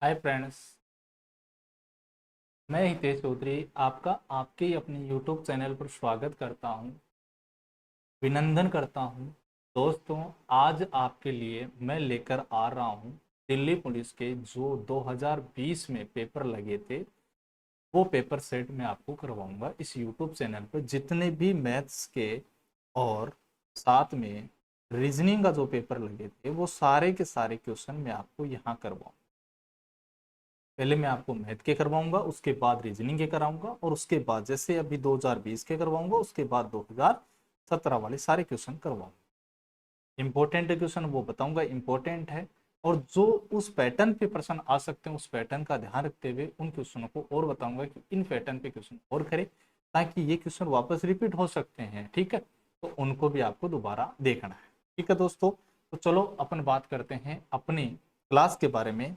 Hi friends, मैं हितेश चौधरी आपका आपके ही अपने यूट्यूब चैनल पर स्वागत करता हूं, अभिनंदन करता हूं। दोस्तों, आज आपके लिए मैं लेकर आ रहा हूं दिल्ली पुलिस के जो 2020 में पेपर लगे थे, वो पेपर सेट मैं आपको करवाऊंगा इस यूट्यूब चैनल पर। जितने भी मैथ्स के और साथ में रीजनिंग का जो पेपर लगे थे, वो सारे के सारे क्वेश्चन मैं आपको यहाँ करवाऊंगा। पहले मैं आपको मैथ के करवाऊंगा, उसके बाद रीजनिंग के कराऊंगा, और उसके बाद जैसे अभी 2020 के करवाऊंगा, उसके बाद 2017 वाले सारे क्वेश्चन करवाऊंगा। इंपॉर्टेंट क्वेश्चन वो बताऊंगा, इंपॉर्टेंट है। और जो उस पैटर्न पे प्रश्न आ सकते हैं, उस पैटर्न का ध्यान रखते हुए उन क्वेश्चनों को और बताऊंगा कि इन पैटर्न पे क्वेश्चन और करें, ताकि ये क्वेश्चन वापस रिपीट हो सकते हैं। ठीक है, तो उनको भी आपको दोबारा देखना है। ठीक है दोस्तों, तो चलो अपन बात करते हैं अपनी क्लास के बारे में।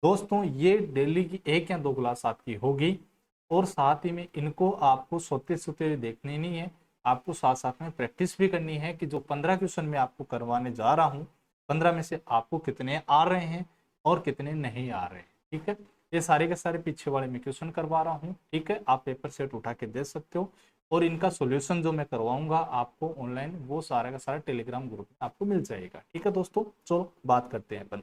दोस्तों, ये डेली की 1 या 2 क्लास आपकी होगी, और साथ ही में इनको आपको सोते सोते देखनी नहीं है, आपको साथ साथ में प्रैक्टिस भी करनी है कि जो 15 क्वेश्चन मैं आपको करवाने जा रहा हूँ, 15 में से आपको कितने आ रहे हैं और कितने नहीं आ रहे हैं। ठीक है, ये सारे के सारे पीछे वाले मैं क्वेश्चन करवा रहा हूँ। ठीक है, आप पेपर सेट उठा के दे सकते हो, और इनका सोल्यूशन जो मैं करवाऊंगा आपको ऑनलाइन, वो सारा का सारा टेलीग्राम ग्रुप में आपको मिल जाएगा। ठीक है दोस्तों, चलो बात करते हैं अपन।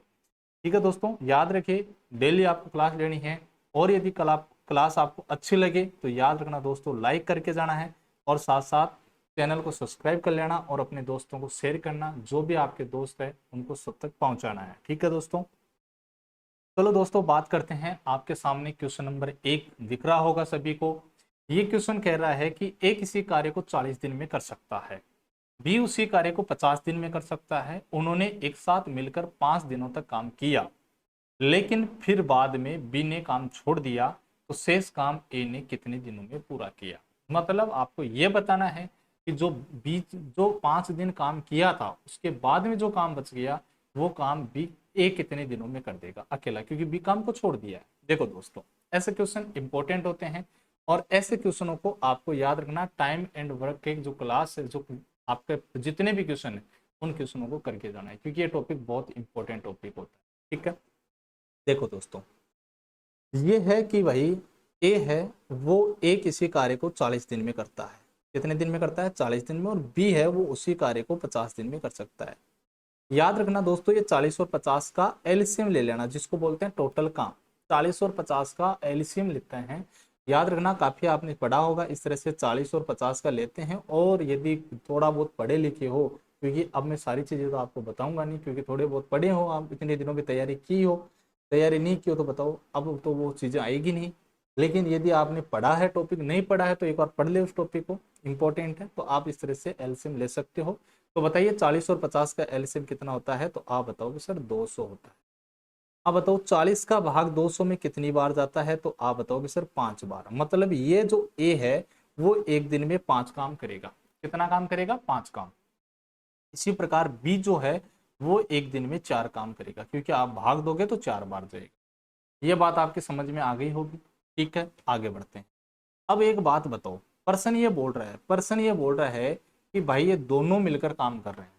ठीक है दोस्तों, याद रखिए डेली आपको क्लास लेनी है, और यदि क्लास आपको अच्छी लगे तो याद रखना दोस्तों, लाइक करके जाना है, और साथ साथ चैनल को सब्सक्राइब कर लेना, और अपने दोस्तों को शेयर करना, जो भी आपके दोस्त है उनको सब तक पहुंचाना है। ठीक है दोस्तों, चलो दोस्तों बात करते हैं। आपके सामने क्वेश्चन नंबर 1 दिख रहा होगा सभी को। ये क्वेश्चन कह रहा है कि ए किसी कार्य को 40 दिन में कर सकता है, बी उसी कार्य को 50 दिन में कर सकता है। उन्होंने एक साथ मिलकर 5 दिनों तक काम किया, लेकिन फिर बाद में बी ने काम छोड़ दिया, तो शेष काम ए ने कितने दिनों में पूरा किया। मतलब आपको यह बताना है कि जो 5 दिन काम किया था, उसके बाद में जो काम बच गया, वो काम बी ए कितने दिनों में कर देगा अकेला, क्योंकि बी काम को छोड़ दिया है। देखो दोस्तों, ऐसे क्वेश्चन इंपॉर्टेंट होते हैं, और ऐसे क्वेश्चनों को आपको याद रखना। टाइम एंड वर्क के जो क्लास है, जो आपके जितने भी क्वेश्चन है, उन क्वेश्चनों को करके जाना है, क्योंकि ये टॉपिक बहुत इंपॉर्टेंट टॉपिक होता है। ठीक है, देखो दोस्तों, ये है कि भाई ए है, वो ए किसी कार्य को 40 दिन में करता है। कितने दिन में करता है? 40 दिन में। और बी है, वो उसी कार्य को 50 दिन में कर सकता है। याद रखना दोस्तों, ये 40 और 50 का एलसीएम ले लेना, जिसको बोलते हैं टोटल काम। 40 और 50 का एलसीएम लेते हैं। याद रखना, काफी आपने पढ़ा होगा, इस तरह से 40 और 50 का लेते हैं। और यदि थोड़ा बहुत पढ़े लिखे हो, क्योंकि अब मैं सारी चीजें तो आपको बताऊंगा नहीं, क्योंकि थोड़े बहुत पढ़े हो, आप इतने दिनों की तैयारी की हो, तैयारी नहीं की हो तो बताओ, अब तो वो चीजें आएगी नहीं। लेकिन यदि आपने पढ़ा है टॉपिक, नहीं पढ़ा है तो एक बार पढ़ ले उस टॉपिक को, इंपॉर्टेंट है, तो आप इस तरह से एलसीएम ले सकते हो। तो बताइए 40 और 50 का एलसीएम कितना होता है? तो आप बताओगे सर 200 होता है। अब बताओ 40 का भाग 200 में कितनी बार जाता है? तो आप बताओगे सर 5 बार। मतलब ये जो ए है, वो एक दिन में 5 काम करेगा। कितना काम करेगा? 5 काम। इसी प्रकार बी जो है, वो एक दिन में 4 काम करेगा, क्योंकि आप भाग दोगे तो 4 बार जाएगा। ये बात आपकी समझ में आ गई होगी। ठीक है, आगे बढ़ते हैं। अब एक बात बताओ, पर्सन ये बोल रहा है कि भाई ये दोनों मिलकर काम कर रहे हैं,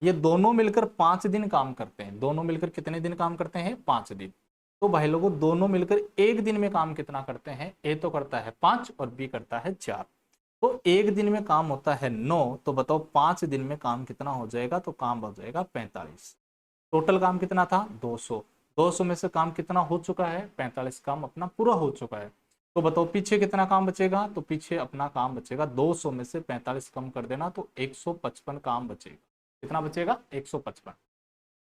ये दोनों मिलकर 5 दिन काम करते हैं। दोनों मिलकर कितने दिन काम करते हैं? 5 दिन। तो भाई लोगों, दोनों मिलकर एक दिन में काम कितना करते हैं? ए तो करता है 5 और बी करता है 4। तो एक दिन में काम होता है 9, तो बताओ 5 दिन में काम कितना हो जाएगा? तो काम हो जाएगा 45। टोटल काम कितना था? 200। 200 में से काम कितना हो चुका है? 45 काम अपना पूरा हो चुका है। तो बताओ पीछे कितना काम बचेगा? तो पीछे अपना काम बचेगा, 200 में से 45 कम कर देना तो 155 काम बचेगा। कितना बचेगा? 155।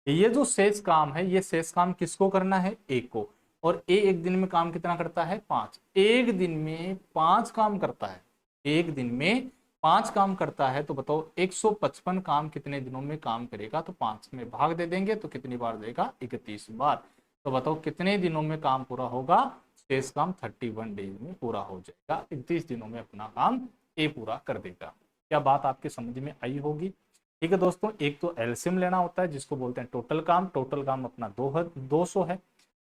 ये जो शेष काम है, ये शेष काम किसको करना है? ए को। और ए एक दिन में काम कितना करता है? 5। एक दिन में 5 काम करता है, एक दिन में 5 काम करता है। तो बताओ 155 काम कितने दिनों में काम करेगा? तो 5 में भाग दे देंगे तो कितनी बार देगा? 31 बार। तो बताओ कितने दिनों में काम पूरा होगा? शेष काम 31 डेज में पूरा हो जाएगा। 31 दिनों में अपना काम ए पूरा कर देगा। क्या बात आपके समझ में आई होगी? ठीक है दोस्तों, एक तो एलसीएम लेना होता है, जिसको बोलते हैं टोटल काम। टोटल काम अपना 200 है।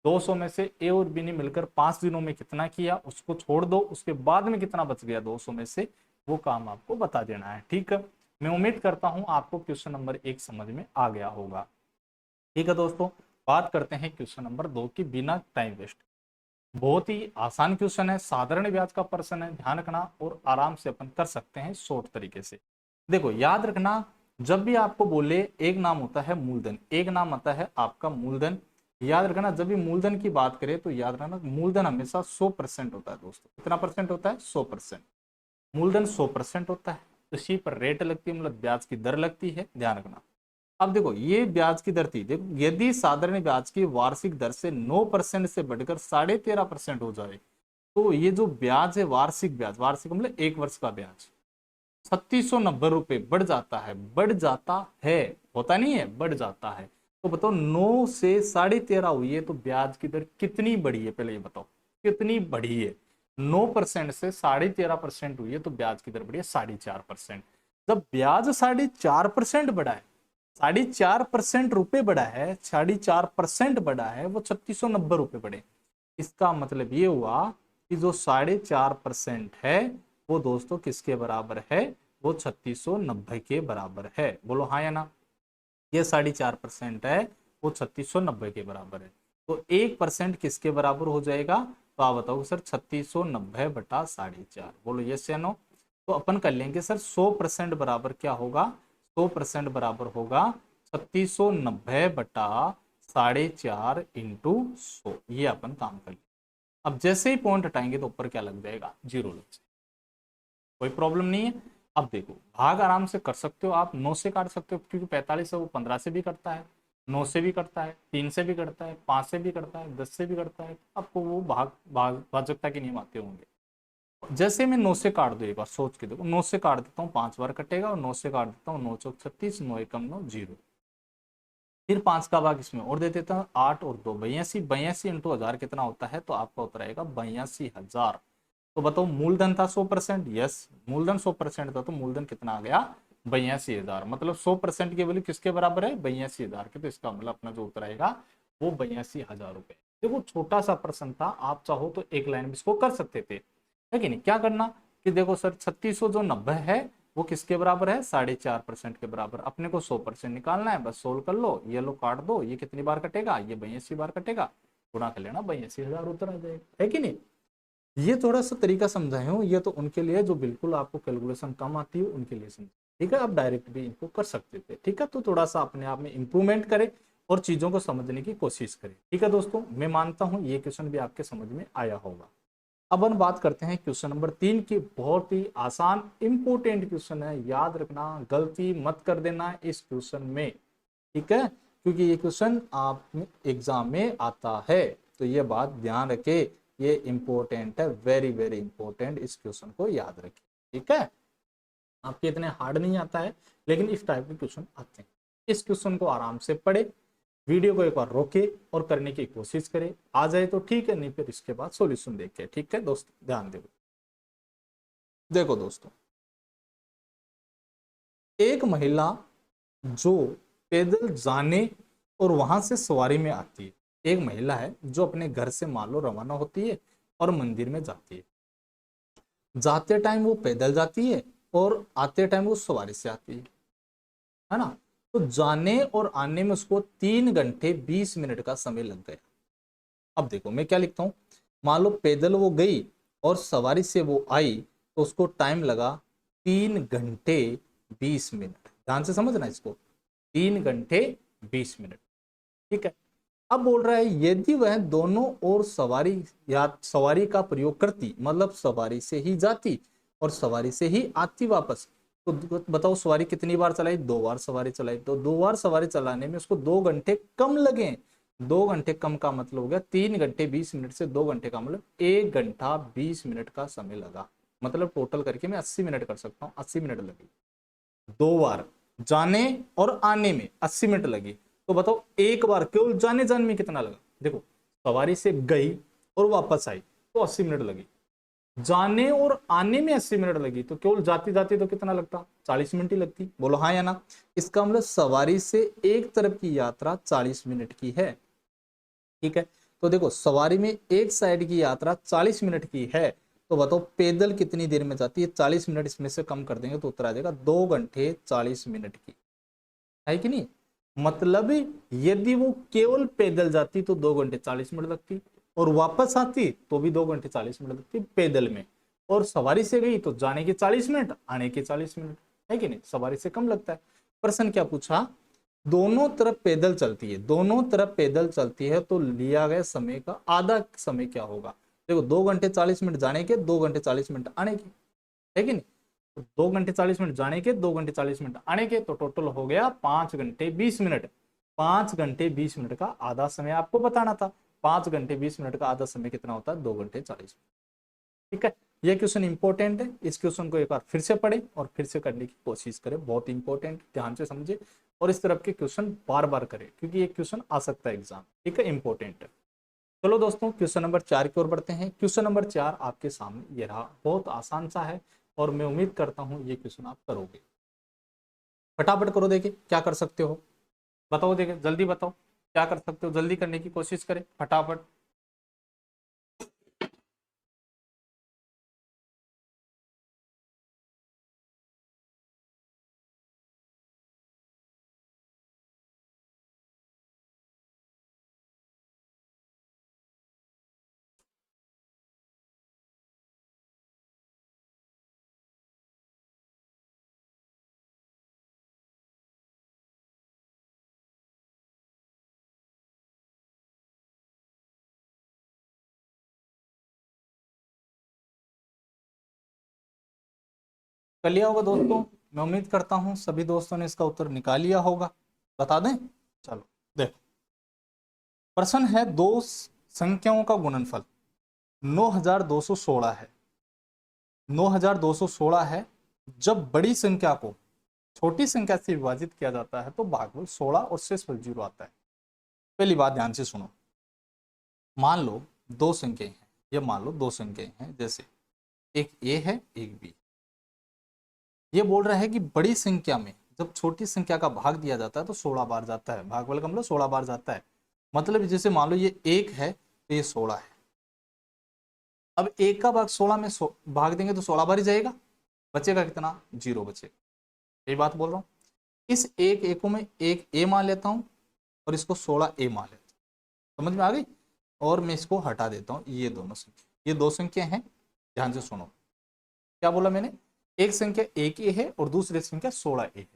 200 में से ए और बी ने मिलकर 5 दिनों में कितना किया, उसको छोड़ दो, उसके बाद में कितना बच गया 200 में से, वो काम आपको बता देना है। ठीक है, मैं उम्मीद करता हूं आपको क्वेश्चन नंबर 1 समझ में आ गया होगा। ठीक है दोस्तों, बात करते हैं क्वेश्चन नंबर 2 की बिना टाइम वेस्ट। बहुत ही आसान क्वेश्चन है, साधारण ब्याज का प्रश्न है, ध्यान रखना और आराम से अपन कर सकते हैं शॉर्ट तरीके से। देखो याद रखना, जब भी आपको बोले एक नाम होता है मूलधन, एक नाम आता है आपका मूलधन। याद रखना जब भी मूलधन की बात करें तो याद रखना मूलधन हमेशा 100% होता है दोस्तों। कितना परसेंट होता है? 100%। मूलधन 100% होता है, इसी पर रेट लगती है, मतलब ब्याज की दर लगती है, ध्यान रखना। अब देखो ये ब्याज की दर थी, देखो यदि साधारण ब्याज की वार्षिक दर से 9% से बढ़कर 13.5% हो जाए तो ये जो ब्याज है वार्षिक ब्याज, वार्षिक मतलब एक वर्ष का ब्याज 3690 रुपए बढ़ जाता है, बढ़ जाता है, होता नहीं है, बढ़ जाता है। तो बताओ 9 से 13.5 हुई है तो ब्याज की दर कितनी बढ़ी है, पहले ये बताओ कितनी बढ़ी है। 9% से 13.5% हुई है तो ब्याज की दर बढ़ी है 4.5%। जब ब्याज 4.5% बढ़ा है, 4.5% रुपए बढ़ा है, 4.5% बढ़ा है, वो 3690 रुपए बढ़े। इसका मतलब ये हुआ कि जो 4.5% है वो दोस्तों किसके बराबर है? वो 3690 के बराबर है। बोलो हाँ या ना। ये 4.5% है, वो 3690 के बराबर है। तो 1% किसके बराबर हो जाएगा? तो आप बताओ सर 3690 बटा 4.5। बोलो यस या नो। तो अपन कर लेंगे सर 100% बराबर क्या होगा? 100% बराबर होगा 3690 बटा 4.5 इंटू 100। ये अपन काम कर लेंगे। अब जैसे ही पॉइंट हटाएंगे तो ऊपर क्या लग जाएगा? जीरो लग जाएगा। कोई प्रॉब्लम नहीं है। अब देखो भाग आराम से कर सकते हो आप, 9 से काट सकते हो क्योंकि 45 है, वो 15 से भी करता है, 9 से भी करता है, 3 से भी करता है, 5 से भी करता है, 10 से भी करता है। आपको वो भाजकता के नियम आते होंगे। जैसे मैं 9 से काट दो, एक बार सोच के देखो, 9 से काट देता हूँ 5 बार कटेगा, और 9 से काट देता हूँ 9 चौक 36, 9 एकम 9 जीरो। फिर 5 का भाग इसमें और दे देता हूँ 8 और 2 82, 82 इंटू 1000 कितना होता है? तो आपका उत्तर आएगा 82,000। तो बताओ मूलधन था 100%, यस मूलधन 100% था, तो मूलधन कितना आ गया? 82,000। मतलब 100% की वैल्यू किसके बराबर है? 82,000 के। तो इसका मतलब अपना जो उत्तर आएगा वो 82,000 रुपए। देखो छोटा सा प्रश्न था, आप चाहो तो एक लाइन में इसको कर सकते थे, है कि नहीं। क्या करना कि देखो सर 3600 जो 90 है वो किसके बराबर है? 4.5% के बराबर। अपने को 100% निकालना है, बस सोल्व कर लो, ये लो काट दो, ये कितनी बार कटेगा? ये 82 बार कटेगा, गुणा कर लेना, 82,000 उत्तर आ जाएगा, है कि नहीं। ये थोड़ा सा तरीका समझाए हूँ, ये तो उनके लिए जो बिल्कुल आपको कैलकुलेशन कम आती है उनके लिए समझ, ठीक है। आप डायरेक्ट भी इनको कर सकते थे, ठीक है। तो थोड़ा सा अपने आप में इंप्रूवमेंट करें और चीजों को समझने की कोशिश करें, ठीक है दोस्तों। मैं मानता हूँ ये क्वेश्चन भी आपके समझ में आया होगा। अब हम बात करते हैं क्वेश्चन नंबर 3 की। बहुत ही आसान इंपोर्टेंट क्वेश्चन है, याद रखना, गलती मत कर देना इस क्वेश्चन में, ठीक है, क्योंकि ये क्वेश्चन आप एग्जाम में आता है। तो ये बात ध्यान रखे, ये इंपॉर्टेंट है, वेरी वेरी इंपॉर्टेंट, इस क्वेश्चन को याद रखें, ठीक है। आपके इतने हार्ड नहीं आता है, लेकिन इस टाइप के क्वेश्चन आते हैं। इस क्वेश्चन को आराम से पढ़े, वीडियो को एक बार रोके और करने की कोशिश करें, आ जाए तो ठीक है, नहीं फिर इसके बाद सॉल्यूशन देखें, ठीक है दोस्तों, ध्यान दो। देखो दोस्तों, एक महिला जो पैदल जाने और वहां से सवारी में आती है, एक महिला है जो अपने घर से मान लो रवाना होती है और मंदिर में जाती है। जाते टाइम वो पैदल जाती है और आते टाइम वो सवारी से आती है ना। तो जाने और आने में उसको 3 घंटे 20 मिनट का समय लग गया। अब देखो मैं क्या लिखता हूं, मान लो पैदल वो गई और सवारी से वो आई, तो उसको टाइम लगा 3 घंटे 20 मिनट। ध्यान से समझना इसको, 3 घंटे 20 मिनट, ठीक है। अब बोल रहा है यदि वह दोनों और सवारी या सवारी का प्रयोग करती, मतलब सवारी से ही जाती और सवारी से ही आती वापस, तो बताओ सवारी कितनी बार चलाई? 2 बार सवारी चलाई, तो 2 बार सवारी चलाने में उसको 2 घंटे कम लगे। 2 घंटे कम का मतलब हो गया 3 घंटे 20 मिनट से 2 घंटे का मतलब 1 घंटा 20 मिनट का समय लगा। मतलब टोटल करके मैं 80 मिनट कर सकता हूँ, 80 मिनट लगी। 2 बार जाने और आने में 80 मिनट लगी, तो बताओ एक बार केवल जाने जाने में कितना लगा? देखो सवारी से गई और वापस आई तो 80 मिनट लगी, जाने और आने में 80 मिनट लगी, तो केवल जाती जाती तो कितना लगता? 40 मिनट ही लगती। बोलो हाँ या ना। इसका मतलब सवारी से एक तरफ की यात्रा 40 मिनट की है, ठीक है। तो देखो सवारी में एक साइड की यात्रा 40 मिनट की है, तो बताओ पैदल कितनी देर में जाती है? 40 मिनट, इसमें से कम कर देंगे तो उत्तर आ जाएगा 2 घंटे 40 मिनट की, है कि नहीं। मतलब यदि वो केवल पैदल जाती तो 2 घंटे 40 मिनट लगती, और वापस आती तो भी 2 घंटे 40 मिनट लगती पैदल में, और सवारी से गई तो जाने के 40 मिनट, आने के 40 मिनट, है कि नहीं, सवारी से कम लगता है। प्रश्न क्या पूछा, दोनों तरफ पैदल चलती है, दोनों तरफ पैदल चलती है तो लिया गया समय का आधा समय क्या होगा। देखो 2 घंटे 40 मिनट जाने के, 2 घंटे 40 मिनट आने के, है कि नहीं, तो 2 घंटे 40 मिनट जाने के, 2 घंटे 40 मिनट आने के, तो टोटल हो गया 5 घंटे 20 मिनट। 5 घंटे 20 मिनट का आधा समय आपको बताना था। 5 घंटे 20 मिनट का आधा समय कितना होता है, 2 घंटे 40 मिनट। ठीक है, ये क्वेश्चन इंपॉर्टेंट है, इस क्वेश्चन को एक बार फिर से पढ़े और फिर से करने की कोशिश करें, बहुत इंपॉर्टेंट, ध्यान से समझे, और इस तरह के क्वेश्चन बार बार करें क्योंकि ये क्वेश्चन आ सकता है एग्जाम। ठीक है, इंपॉर्टेंट है। चलो दोस्तों क्वेश्चन नंबर 4 की ओर बढ़ते हैं। क्वेश्चन नंबर 4 आपके सामने ये रहा, बहुत आसान सा है और मैं उम्मीद करता हूं ये क्वेश्चन आप करोगे। फटाफट करो, देखिए क्या कर सकते हो, बताओ, देखिए जल्दी बताओ क्या कर सकते हो, जल्दी करने की कोशिश करें फटाफट। कर लिया होगा दोस्तों, मैं उम्मीद करता हूं सभी दोस्तों ने इसका उत्तर निकाल लिया होगा। बता दें, चलो देखो, प्रश्न है दो संख्याओं का गुणनफल 9216 है, 9216 है। जब बड़ी संख्या को छोटी संख्या से विभाजित किया जाता है तो भागफल 16 और शेषफल 0 आता है। पहली बात ध्यान से सुनो, मान लो दो संख्याएं हैं, ये मान लो दो संख्याएं हैं, जैसे एक ए है एक बी। ये बोल रहा है कि बड़ी संख्या में जब छोटी संख्या का भाग दिया जाता है तो 16 बार जाता है, भागफल का मतलब 16 बार जाता है। मतलब जैसे मान लो ये एक है तो ये 16 है। अब एक का भाग 16 में भाग देंगे तो 16 बार ही जाएगा, बचेगा कितना, 0 बचेगा। यही बात बोल रहा हूँ। इस एक एको में एक ए मान लेता हूँ और इसको 16 ए मान लेता हूँ, समझ में आ गई। और मैं इसको हटा देता हूँ, ये दोनों संख्या, ये दो संख्या हैं, ध्यान से सुनो क्या बोला मैंने, एक संख्या एक ए है और दूसरी संख्या 16 ए है।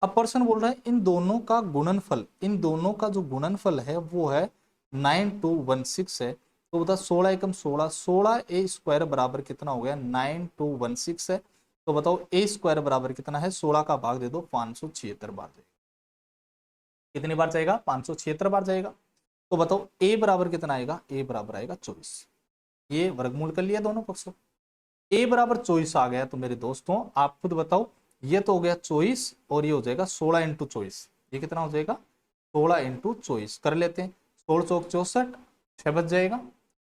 अब प्रश्न बोल रहा है इन दोनों का गुणनफल, इन दोनों का जो गुणनफल है वो है 9216 है। तो बता 16 एकम 16, 16 ए स्क्वायर बराबर कितना हो गया, 9216 है। तो बताओ ए स्क्वायर बराबर कितना है, 16 का भाग दे दो, 576 बार जाएगा। कितनी बार जाएगा, 576 बार जाएगा। तो बताओ ए बराबर कितना आएगा, ए बराबर आएगा 24। ये वर्गमूल कर लिया दोनों पक्षों, ए बराबर 24 आ गया। तो मेरे दोस्तों आप खुद बताओ, ये तो हो गया 24 और ये हो जाएगा 16 × 24, ये कितना हो जाएगा, 16 × 24 कर लेते हैं। 16 × 4 = 64, 6 बच जाएगा,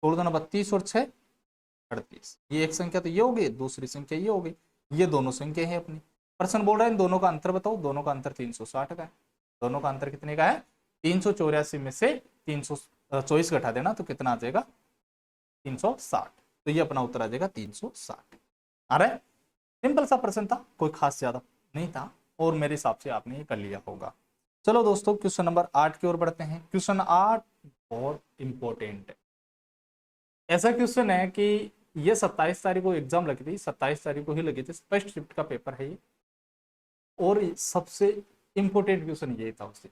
16×2 = 32 और 6 = 38। ये एक संख्या तो ये हो गई, दूसरी संख्या ये हो गई, ये दोनों संख्या है अपनी। प्रश्न बोल रहा है इन दोनों का अंतर बताओ, दोनों का अंतर 360 का है। दोनों का अंतर कितने का है, 384 में से 324 घटा देना तो कितना आ जाएगा, 360। तो ये अपना उत्तर आ जाएगा 360। आ रहा है, सिंपल सा प्रश्न था, कोई खास ज्यादा नहीं था, और मेरे हिसाब से आपने ये कर लिया होगा। चलो दोस्तों क्वेश्चन नंबर 8 की ओर बढ़ते हैं। क्वेश्चन 8 बहुत इंपॉर्टेंट है। ऐसा क्वेश्चन है कि ये 27 तारीख को एग्जाम लगी थी, 27 तारीख को ही लगी थी, फर्स्ट शिफ्ट का पेपर है ये, और सबसे इंपॉर्टेंट क्वेश्चन यही था उससे,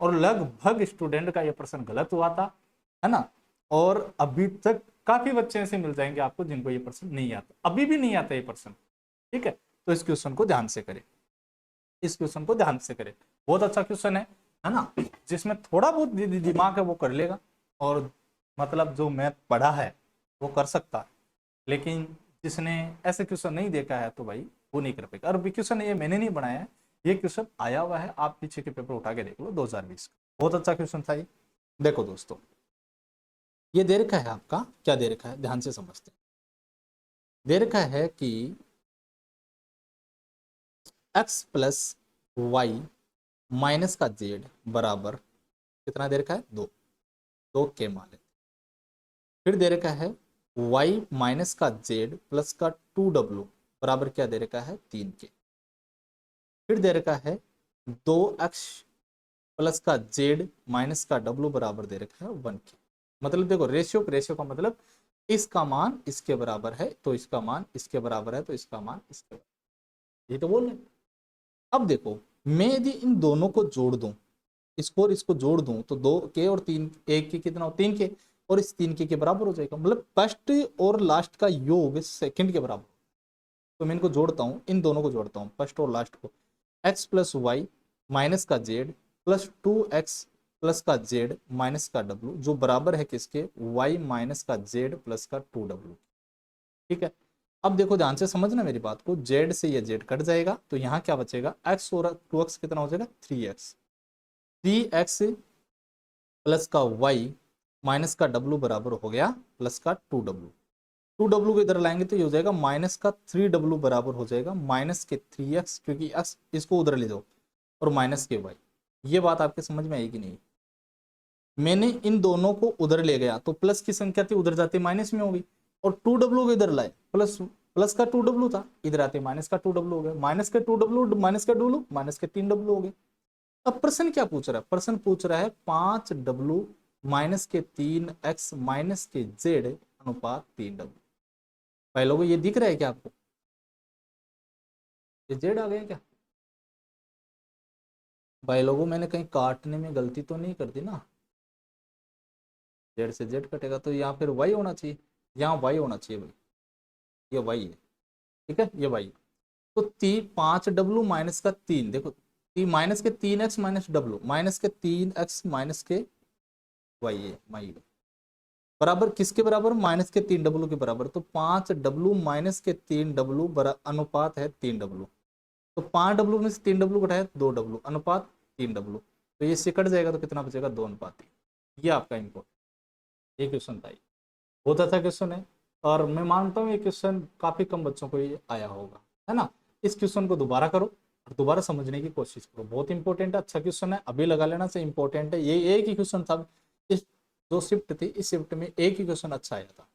और लगभग स्टूडेंट का ये प्रश्न गलत हुआ था, है ना। और अभी तक काफी बच्चे ऐसे मिल जाएंगे आपको जिनको ये प्रश्न नहीं आता, अभी भी नहीं आता ये प्रश्न। ठीक है, तो इस क्वेश्चन को ध्यान से करें, इस क्वेश्चन को ध्यान से करें, बहुत अच्छा क्वेश्चन है ना। जिसमें थोड़ा बहुत दिमाग है वो कर लेगा, और मतलब जो मैथ पढ़ा है वो कर सकता है, लेकिन जिसने ऐसे क्वेश्चन नहीं देखा है तो भाई वो नहीं कर पाएगा। और क्वेश्चन ये मैंने नहीं बनाया है, ये क्वेश्चन आया हुआ है, आप पीछे के पेपर उठा के देख लो 2020 का, बहुत अच्छा क्वेश्चन था ये। देखो दोस्तों, ये दे रखा है आपका, क्या दे रखा है ध्यान से समझते हैं। दे रखा है कि x + y - z बराबर कितना दे रखा है, 2, 2 के मान लेते। फिर दे रखा है y - z + 2w बराबर क्या दे रखा है, 3 के। फिर दे रखा है 2x प्लस का जेड माइनस का डब्लू बराबर दे रखा है 1 के। मतलब देखो रेशियो का मतलब इसका मान इसके बराबर है तो इसका मान इसके बराबर है तो इसका मान इसके बराबर, ये तो बोल रहे हैं। अब देखो मैं यदि इन दोनों को जोड़ दूं, इसको और इसको जोड़ दूं तो 2 के और 3 के कितना हो 3 के, और इस 3 के बराबर हो जाएगा। मतलब फर्स्ट और लास्ट का योग सेकंड के बराबर। तो मैं इनको जोड़ता हूं, इन दोनों को जोड़ता हूं फर्स्ट और लास्ट को। एक्स प्लस वाई माइनस का जेड प्लस 2x प्लस का जेड माइनस का डब्लू, जो बराबर है किसके, y माइनस का जेड प्लस का 2w। ठीक है, अब देखो ध्यान से समझना मेरी बात को, z से ये z कट जाएगा तो यहाँ क्या बचेगा, x और 2x कितना हो जाएगा 3x, 3x प्लस का y माइनस का w बराबर हो गया प्लस का 2w। 2w को इधर लाएंगे तो ये हो जाएगा माइनस का 3w बराबर हो जाएगा माइनस के 3x, क्योंकि x इसको उधर ले जाओ, और माइनस के y। ये बात आपके समझ में आएगी नहीं। मैंने इन दोनों को उधर ले गया तो प्लस की संख्या थी उधर जाते माइनस में होगी, और 2w को इधर लाए, प्लस प्लस का 2w था, इधर आते माइनस का 2w हो गया, माइनस के 2w माइनस का 2w माइनस के 3w हो गए। अब प्रश्न क्या पूछ रहा है, प्रश्न पूछ रहा है 5w माइनस के 3x माइनस के z अनुपात 3w। भाई लोगों ये दिख रहा है क्या आपको, ये z आ गया क्या भाई लोगों, मैंने कहीं काटने में गलती तो नहीं कर दी ना, जेड से जेड कटेगा तो यहाँ फिर वाई होना चाहिए, यहाँ वाई होना चाहिए भाई, ये वाई है। ठीक है, ये वाई। तो 5w माइनस का 3, देखो माइनस के 3x माइनस डब्लू माइनस के 3x माइनस के वाई है, वाई बराबर किसके बराबर, माइनस के 3w के बराबर। तो 5w माइनस के 3w अनुपात है 3w। तो 5w में से 3w घटाया 2w अनुपात 3w, तो ये से कट जाएगा तो कितना बचेगा 2 अनुपात 3। ये आपका इम्पोर्ट ये क्वेश्चन था, बहुत अच्छा क्वेश्चन है, और मैं मानता हूँ ये क्वेश्चन काफी कम बच्चों को ये आया होगा, है ना। इस क्वेश्चन को दोबारा करो और दोबारा समझने की कोशिश करो, बहुत इंपॉर्टेंट है, अच्छा क्वेश्चन है, अभी लगा लेना से इंपॉर्टेंट है। ये एक ही क्वेश्चन था, इस जो शिफ्ट थी इस शिफ्ट में एक ही क्वेश्चन अच्छा आया था,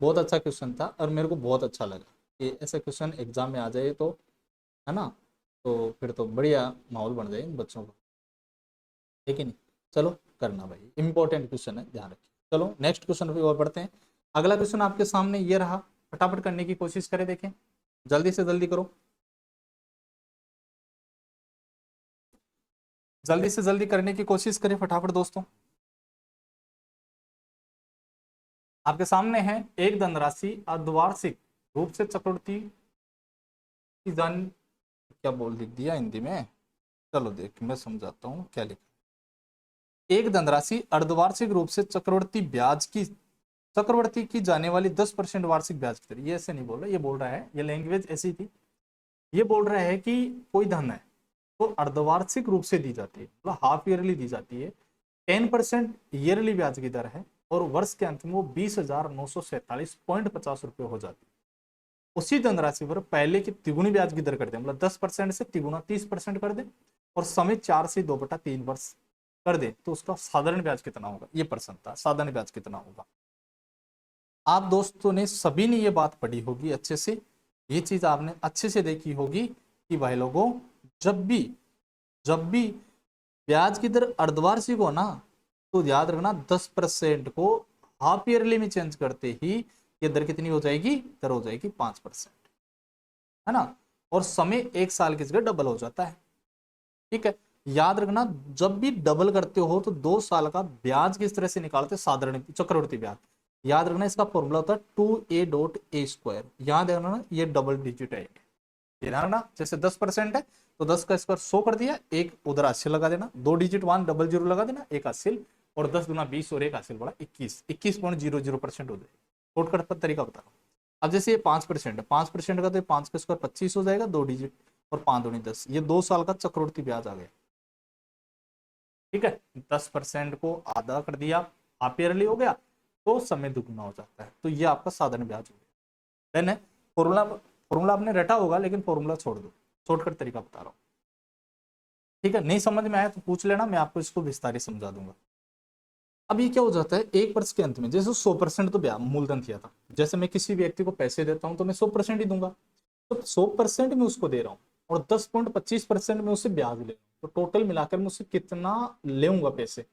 बहुत अच्छा क्वेश्चन था, और मेरे को बहुत अच्छा लगा कि ऐसा क्वेश्चन एग्जाम में आ जाए तो, है ना, तो फिर तो बढ़िया माहौल बन जाए इन बच्चों का, ठीक है नहीं। चलो करना भाई, इंपॉर्टेंट क्वेश्चन है, ध्यान रखिए। चलो नेक्स्ट क्वेश्चन पे और बढ़ते हैं। अगला क्वेश्चन आपके सामने ये रहा, फटाफट करने की कोशिश करें, देखें जल्दी से जल्दी करो, जल्दी से जल्दी करने की कोशिश करें फटाफट दोस्तों। आपके सामने है एक धनराशि अर्धवार्षिक रूप से चक्रवृद्धि की जान, क्या बोल लिख दिया हिंदी में, चलो देख मैं समझाता हूँ क्या लिखा। एक धनराशि अर्धवार्षिक रूप से चक्रवर्ती की जाने वाली 10% वार्षिक ब्याज की दर, ये ऐसे नहीं बोल रहा, ये बोल रहा है, ये लैंग्वेज ऐसी थी, ये बोल रहा है कि कोई धन है तो अर्धवार्षिक रूप से दी जाती है, मतलब हाफ ईयरली दी जाती है, 10% ईयरली ब्याज की दर है, और वर्ष के अंत में वो 20,947.50 रुपये हो जाती है। उसी धनराशि पर पहले की तिगुनी ब्याज की दर कर दे, मतलब 10% से तिगुना 30% कर दे, और समय 4 से 2/3 वर्ष कर दे, तो उसका साधारण ब्याज कितना होगा, ये प्रश्न था, साधारण ब्याज कितना होगा। आप दोस्तों ने सभी ने ये बात पढ़ी होगी अच्छे से, ये चीज आपने अच्छे से देखी होगी कि भाई लोगों जब भी ब्याज की दर अर्धवार्षिक हो ना, तो याद रखना 10% को हाफ ईयरली में चेंज करते ही ये दर कितनी हो जाएगी, दर हो जाएगी 5%, है ना, और समय 1 साल की जगह डबल हो जाता है। ठीक है, याद रखना जब भी डबल करते हो तो 2 साल का ब्याज किस तरह से निकालते, साधारण चक्रवृद्धि ब्याज। याद रखना इसका फॉर्मूला होता है 2a.a², याद रखना ये डबल डिजिट है, ये रखना, जैसे 10% है तो 10 का स्क्वायर 100 कर दिया, एक उधर हासिल लगा देना, 2 डिजिट 100 लगा देना, एक हासिल, और 10 गुना 20 और एक हासिल बड़ा 21.00% हो जाएगा। शॉर्टकट पर तरीका बता रहा हूँ। अब जैसे ये 5% है, 5% का तो 5 का स्क्वायर 25 हो जाएगा, 2 डिजिट, और 5 दूनी 10, ये 2 साल का चक्रवृद्धि ब्याज आ गया। ठीक है, 10% को आधा कर दिया, हाफ ईयरली हो गया, तो समय दुगुना हो जाता है, तो ये आपका साधारण ब्याज हो गया। देन है फॉर्मूला आपने रटा होगा, लेकिन फॉर्मूला छोड़ दो, शॉर्टकट तरीका बता रहा हूँ। ठीक है, नहीं समझ में आया तो पूछ लेना, मैं आपको इसको विस्तारित समझा दूंगा। अब ये क्या हो जाता है, एक वर्ष के अंत में जैसे 100% तो ब्याज मूलधन दिया था, जैसे मैं किसी व्यक्ति को पैसे देता हूं तो मैं 100% ही दूंगा, तो 100% में उसको दे रहा हूँ, और 10.25% में उससे ब्याज ले रहा हूँ, तो टोटल मिलाकर मैं उससे कितना लूंगा पैसे,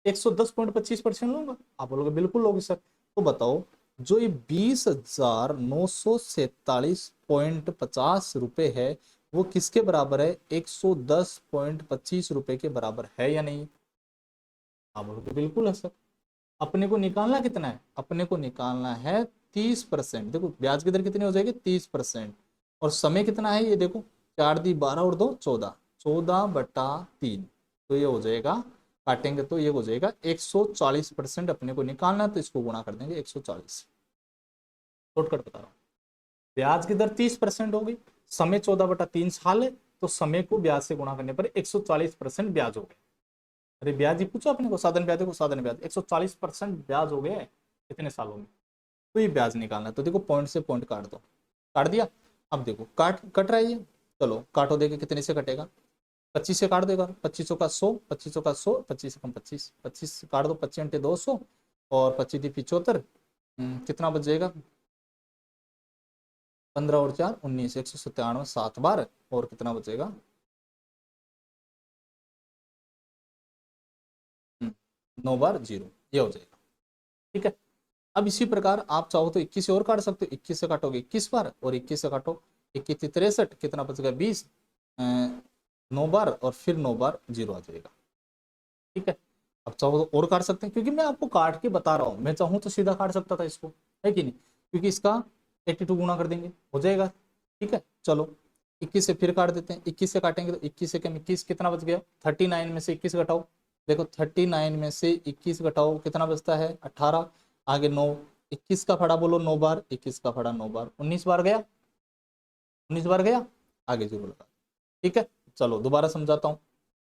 110.25% लूंगा। आप बोलोगे बिल्कुल लोगे सर। तो बताओ जो ये 20,947.50 रुपए है वो किसके बराबर है, 110.25 रुपए के बराबर है या नहीं। आप बोलोगे बिल्कुल है सर। अपने को निकालना कितना है, अपने को निकालना है 30%। देखो ब्याज की दर कितनी हो जाएगी, 30%। और समय कितना है ये देखो, 4 × 12 और 2 14, 14/3। तो ये हो जाएगा, काटेंगे तो ये हो जाएगा 140% अपने को निकालना है, तो इसको गुणा कर देंगे 140। शॉर्टकट बता रहा हूँ। ब्याज की दर 30% होगी, समय 14/3 साल है, तो समय को ब्याज से गुणा करने पर 140% ब्याज हो गया। अरे ब्याज ही पूछा अपने को, साधन ब्याज को साधन ब्याज, 140% ब्याज हो गए कितने सालों में। तो ये ब्याज निकालना है, तो देखो पॉइंट से पॉइंट काट दो, काट दिया। अब देखो काट कट रहा है ये, चलो काटो, देखे कितने से कटेगा, 25 से काट देगा, 25 का 100, 25 का 100, 25 कम 25, 25 काट दो, 25 × 200 और 25 75, कितना बच जाएगा, 15 और 4 19, 197, 7 बार, और कितना बचेगा, 9 बार 0, ये हो जाएगा। ठीक है। अब इसी प्रकार आप चाहो तो 21 से और काट सकते हो, 21 से काटोगे 21 बार, और 21 से काटो 21 63, कितना बचेगा 20, 9 बार और फिर 9 बार 0 आ जाएगा। ठीक है। अब चाहो तो और काट सकते हैं, क्योंकि मैं आपको काट के बता रहा हूं, मैं चाहूँ तो सीधा काट सकता था इसको, है कि नहीं, क्योंकि इसका 82 गुना कर देंगे हो जाएगा। ठीक है। चलो 21 से फिर काट देते हैं, 21 से काटेंगे तो 21 से कम 21, कितना बच गया, 39 में से 21 घटाओ, देखो 39 में से 21 घटाओ कितना बचता है 18, आगे 9, 21 का फड़ा बोलो 9 बार, 21 का फड़ा 9 बार, 19 बार गया, 19 बार गया, आगे जो बोला। ठीक है। चलो दोबारा समझाता हूँ,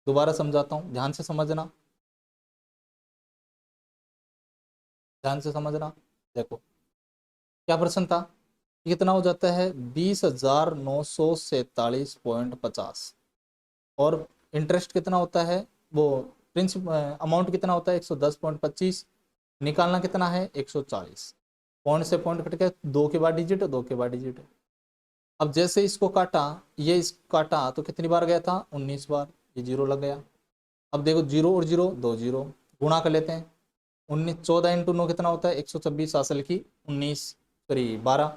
दोबारा समझाता हूँ, ध्यान से समझना, ध्यान से समझना। देखो क्या प्रश्न था, कितना हो जाता है 20,947.50, और इंटरेस्ट कितना होता है, वो प्रिंसिपल अमाउंट कितना होता है 110.25, निकालना कितना है 140, पॉइंट से पॉइंट कट के 2 के बाद डिजिट, 2 के बाद डिजिट। अब जैसे इसको काटा, ये इसको काटा तो कितनी बार गया था 19 बार, ये 0 लग गया। अब देखो 0 और 0 2 0, गुणा कर लेते हैं, 19 14 × 9 कितना होता है 126, असल की 19 सॉरी 12,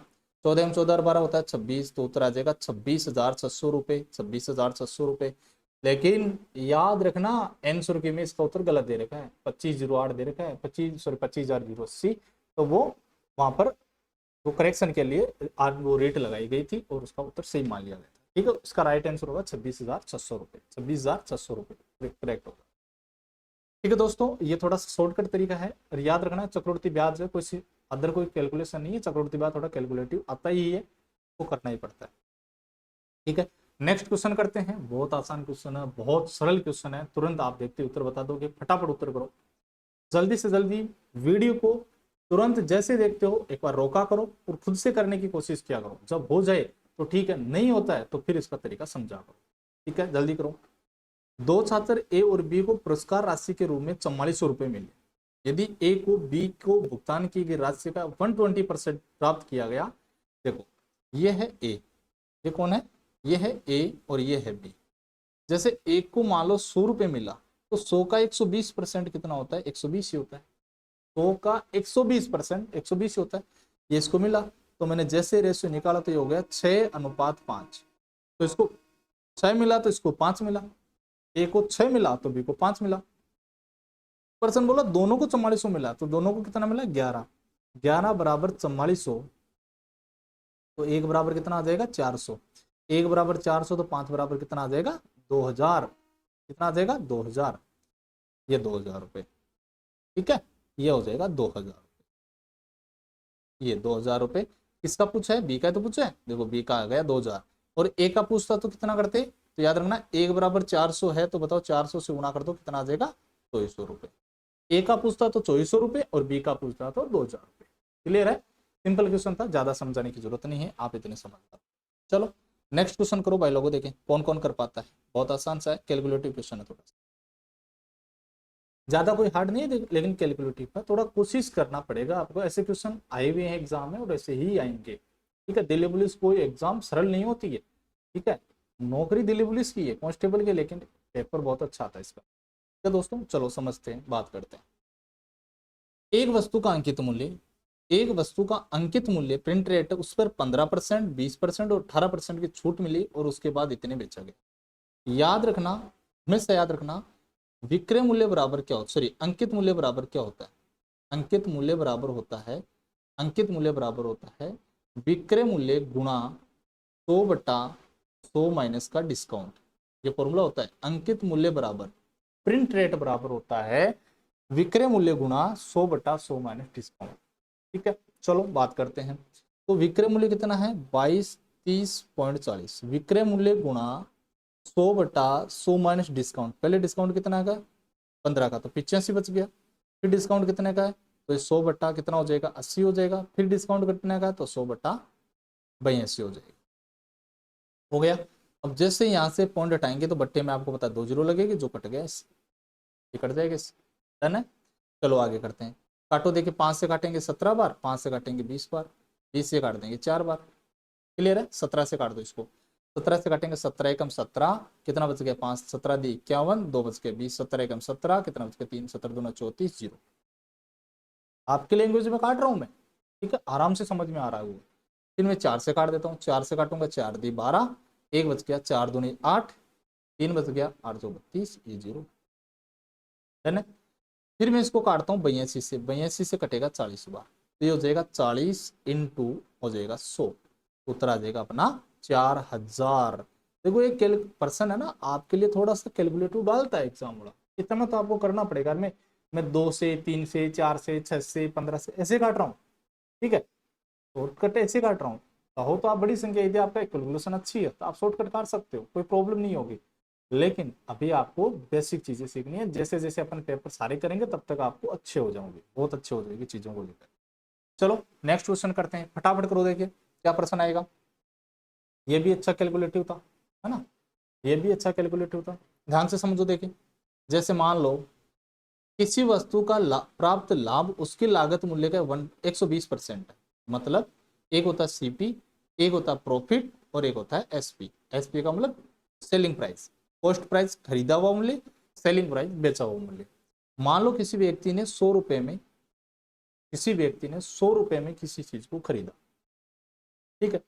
14 में 14 और 12 होता है 26, तो उत्तर आ जाएगा 26,600 रुपये, 26,600 रुपये। लेकिन याद रखना n रुपये में इसका उत्तर गलत दे रखा है, 2508 दे रखा है, 25,080, तो वो वहां पर वो करेक्शन के लिए आज वो रेट लगाई गई थी और उसका उत्तर सही मान लिया गया था। ठीक है। इसका राइट आंसर होगा 26,600 रुपये, 26,600 रुपये करेक्ट होगा। ठीक है दोस्तों, ये थोड़ा सा शॉर्टकट तरीका है, और याद रखना चक्रवृद्धि ब्याज है, कोई अदर कोई कैलकुलेशन नहीं है, चक्रवृद्धि ब्याज थोड़ा कैलकुलेटिव आता ही है, वो करना ही पड़ता है। ठीक है। नेक्स्ट क्वेश्चन करते हैं, बहुत आसान क्वेश्चन है, बहुत सरल क्वेश्चन है, तुरंत आप देखते उत्तर बता दोगे, फटाफट उत्तर करो, जल्दी से जल्दी। वीडियो को तुरंत जैसे देखते हो एक बार रोका करो और खुद से करने की कोशिश किया करो, जब हो जाए तो ठीक है, नहीं होता है तो फिर इसका तरीका समझा करो। ठीक है, जल्दी करो। दो छात्र ए और बी को पुरस्कार राशि के रूप में 4400 रुपए मिले। यदि ए को बी को भुगतान की गई राशि का 120% प्राप्त किया गया। देखो ये है ए, ये कौन है, ये है ए और ये है बी। जैसे ए को मान लो 100 रुपए मिला, तो 100 का 120% कितना होता है, 120 ही होता है। 100 का 120% 120 होता है। ये इसको मिला, तो मैंने जैसे रेशियो निकाला तो ये हो गया 6:5। तो इसको 6 मिला तो इसको 5 मिला, ए को 6 मिला तो बी को 5 मिला। पर्सन बोला दोनों को 4400 मिला, तो दोनों को कितना मिला 11, 11 बराबर 4400, तो एक बराबर कितना आ जाएगा 400, एक बराबर 400, तो 5 बराबर कितना आ जाएगा 2000, कितना आ जाएगा 2000, ये 2000 रुपये। ठीक है, ये हो जाएगा 2000 रुपये, ये 2000 रुपये। किसका पूछा है, बी का तो पूछा है, देखो बी का आ गया 2000, और ए का पूछता तो कितना करते, तो याद रखना एक बराबर 400 है, तो बताओ 400 से गुणा कर दो कितना आ जाएगा 2400 रुपये। ए का पूछता तो 2400 रुपये और बी का पूछता तो 2000 रुपये। क्लियर है, सिंपल क्वेश्चन था, ज्यादा समझाने की जरूरत नहीं है, आप इतने समझदार। चलो नेक्स्ट क्वेश्चन करो भाई लोगों, देखें कौन कौन कर पाता है, बहुत आसान सा है, कैलकुलेटिव क्वेश्चन है, थोड़ा सा ज्यादा कोई हार्ड नहीं है, लेकिन कैलकुलेटिव है, थोड़ा कोशिश करना पड़ेगा आपको। ऐसे क्वेश्चन आए हुए हैं एग्जाम में और ऐसे ही आएंगे। ठीक है, दिल्ली पुलिस कोई एग्जाम सरल नहीं होती है। ठीक है, नौकरी दिल्ली पुलिस की है कांस्टेबल के, लेकिन पेपर बहुत अच्छा आता है इसका। ठीक है दोस्तों, चलो समझते हैं, बात करते हैं। एक वस्तु का अंकित मूल्य, एक वस्तु का अंकित मूल्य प्रिंट रेट, उस पर 15%, 20% और 18% की छूट मिली और उसके बाद इतने बेचा गया। याद रखना, हमेशा याद रखना, विक्रय मूल्य बराबर क्या होता, सॉरी अंकित मूल्य बराबर क्या होता है? अंकित मूल्य बराबर होता है, अंकित मूल्य बराबर होता है विक्रय मूल्य गुणा 100/100 माइनस का डिस्काउंट। ये फॉर्मूला होता है। अंकित मूल्य बराबर प्रिंट रेट बराबर होता है विक्रय मूल्य गुणा 100/100 माइनस डिस्काउंट। ठीक है, चलो बात करते हैं। तो विक्रय मूल्य कितना है? 2230.40। विक्रय मूल्य गुणा 100/100 माइनस डिस्काउंट। पहले डिस्काउंट कितना का? 15 का, तो 85 बच गया। फिर डिस्काउंट कितने का है? तो 100 बट्टा कितना हो जाएगा? 80 हो जाएगा। फिर डिस्काउंट कितने का है? तो 100/82 हो जाएगा। हो गया। अब जैसे यहाँ से पॉइंट हटाएंगे तो बट्टे में आपको पता 2 जीरो लगेगी, जो कट गया ये कट जाएगा। डन है। चलो आगे करते हैं। काटो, देखिए 5 से काटेंगे 17 बार, 5 से काटेंगे 20 बार, 20 से काट देंगे 4 बार। क्लियर है? 17 से काट दो इसको, 17 से काटेंगे 17 एकम 17, कितना बच गया? 5 17 दी 51, 2 बच गए 20, 17 एकम 17, कितना बच गया? 3 17 दूना 34, जीरो। आपके लैंग्वेज में काट रहा हूं मैं, ठीक है, आराम से समझ में आ रहा है वो। फिर मैं 4 से काट देता हूँ, 4 से काटूंगा 4 दी 12, 1 बच गया, 4 दूनी 8, 3 बच गया, 8 2 32, ये जीरो। है ना? फिर मैं इसको काटता हूँ 82 से, 82 से कटेगा 40 बार, तो ये हो जाएगा 40 इंटू हो जाएगा 100, उत्तर आ जाएगा अपना 4000। देखो ये पर्सन है ना, आपके लिए थोड़ा सा कैलकुलेटिव डालता है एग्जाम वाला, इतना तो आपको करना पड़ेगा। मैं 2 से 3 से 4 से 6 से 15 से ऐसे काट रहा हूँ, ठीक है, शॉर्टकट ऐसे काट रहा हूँ। कहो तो आप बड़ी संख्या, यदि आपका कैलकुलेशन अच्छी है तो आप शॉर्टकट काट सकते हो, कोई प्रॉब्लम नहीं होगी। लेकिन अभी आपको बेसिक चीजें सीखनी है, जैसे जैसे अपन पेपर सारे करेंगे तब तक आपको अच्छे हो जाओगे, बहुत अच्छे हो जाएगी चीजों को लेकर। चलो नेक्स्ट क्वेश्चन करते हैं, फटाफट करो, देखिए क्या प्रश्न आएगा। ये भी अच्छा कैलकुलेटिव था, है ना, ये भी अच्छा कैलकुलेटिव था। ध्यान से समझो, देखिए जैसे मान लो किसी वस्तु का प्राप्त लाभ उसकी लागत मूल्य का 120% है। मतलब एक होता है सीपी, एक होता है प्रॉफिट और एक होता है एसपी। एसपी का मतलब सेलिंग प्राइस, कॉस्ट प्राइस खरीदा हुआ मूल्य, सेलिंग प्राइस बेचा हुआ मूल्य। मान लो किसी व्यक्ति ने 100 रुपए में, किसी व्यक्ति ने 100 रुपए में किसी चीज को खरीदा, ठीक है,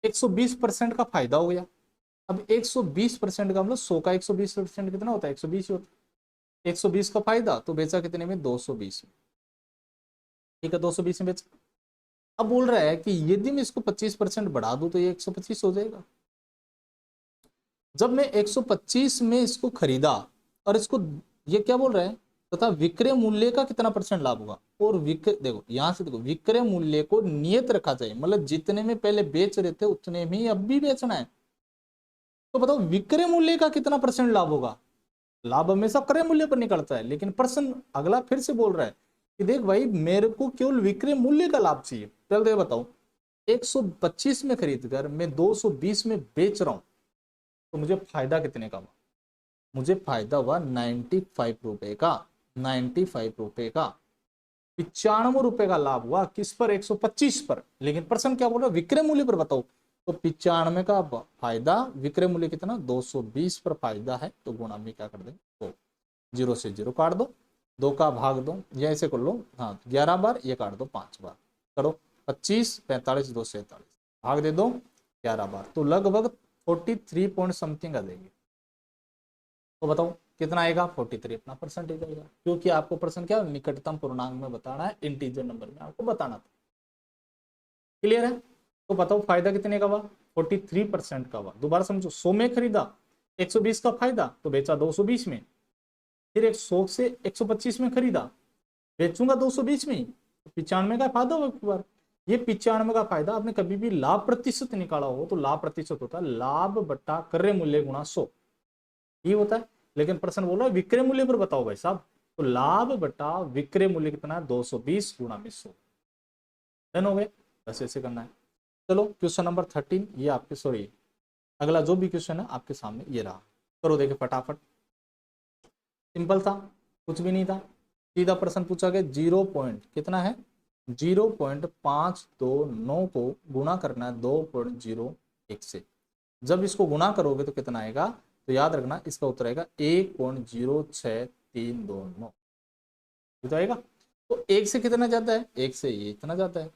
120% का फायदा हो गया। अब 120% का मतलब 100 का 120% कितना होता है? 120 ही होता है। 120 का फायदा तो बेचा कितने में? 220 में, ठीक है, 220 में बेचा। अब बोल रहा है कि यदि मैं इसको 25% बढ़ा दूं तो ये 125 हो जाएगा। जब मैं 125 में इसको खरीदा और इसको, ये क्या बोल रहा है, तथा विक्रय मूल्य का कितना परसेंट लाभ होगा। और देखो यहां से देखो, विक्रय मूल्य को नियत रखा जाए, मतलब जितने में पहले बेच रहे थे उतने में ही अब भी बेचना है। तो बताओ विक्रय मूल्य का कितना परसेंट लाभ होगा। लाभ हमेशा क्रय मूल्य पर निकलता है, लेकिन प्रश्न अगला फिर से बोल रहा है कि देख भाई मेरे को केवल विक्रय मूल्य का लाभ चाहिए। चल बताओ, 125 में खरीद कर मैं 220 में बेच रहा हूं, तो मुझे फायदा कितने का हुआ? मुझे फायदा हुआ 95 रुपए का, 95 रुपए का। 95 रुपए का लाभ हुआ किस पर? 125 पर। लेकिन प्रश्न क्या बोल रहा है? विक्रय मूल्य पर बताओ। तो 95 का फायदा, विक्रय मूल्य कितना? 220 पर फायदा है, तो गुणा में क्या कर देंगे? तो 0 से 0 काट दो, 2 का भाग दो, या ऐसे कर लो, हाँ 11 बार, ये काट दो 5 बार, करो 25 45 2 47, भाग दे दो 11 बार, तो लगभग 43 पॉइंट समथिंग आ जाएगी। तो बताओ कितना आएगा? 43 अपना परसेंटेज आएगा, क्योंकि आपको प्रश्न क्या निकटतम पूर्णांक में बताना है, इंटीजर नंबर में आपको बताना था। क्लियर है? तो बताओ फायदा कितने का हुआ? 43% का हुआ। दोबारा समझो, 100 में खरीदा, 120 का फायदा तो बेचा 220 में, फिर 100 से 125 में खरीदा, बेचूंगा 220 में, तो 95 का फायदा होगा। ये 95 का फायदा आपने कभी भी लाभ प्रतिशत निकाला हो तो लाभ प्रतिशत होता है लाभ बट्टा क्रय मूल्य गुणा 100, ये होता है। लेकिन प्रश्न बोल रहा है विक्रय मूल्य पर बताओ भाई साहब, तो लाभ बटा विक्रय मूल्य कितना है? 220 गुणा में 100। डन हो गए? बस ऐसे करना है। चलो क्वेश्चन नंबर 13, ये आपके, सॉरी अगला जो भी क्वेश्चन है आपके सामने ये रहा, करो देखे फटाफट। सिंपल था, कुछ भी नहीं था, सीधा प्रश्न पूछा गया, 0 पॉइंट कितना है? 0.529 को गुणा करना है 2.01 से। जब इसको गुणा करोगे तो कितना आएगा? तो याद रखना इसका उत्तर आएगा 1.0639 तो आएगा। तो एक से कितना ज्यादा है, एक से ये इतना ज्यादा है,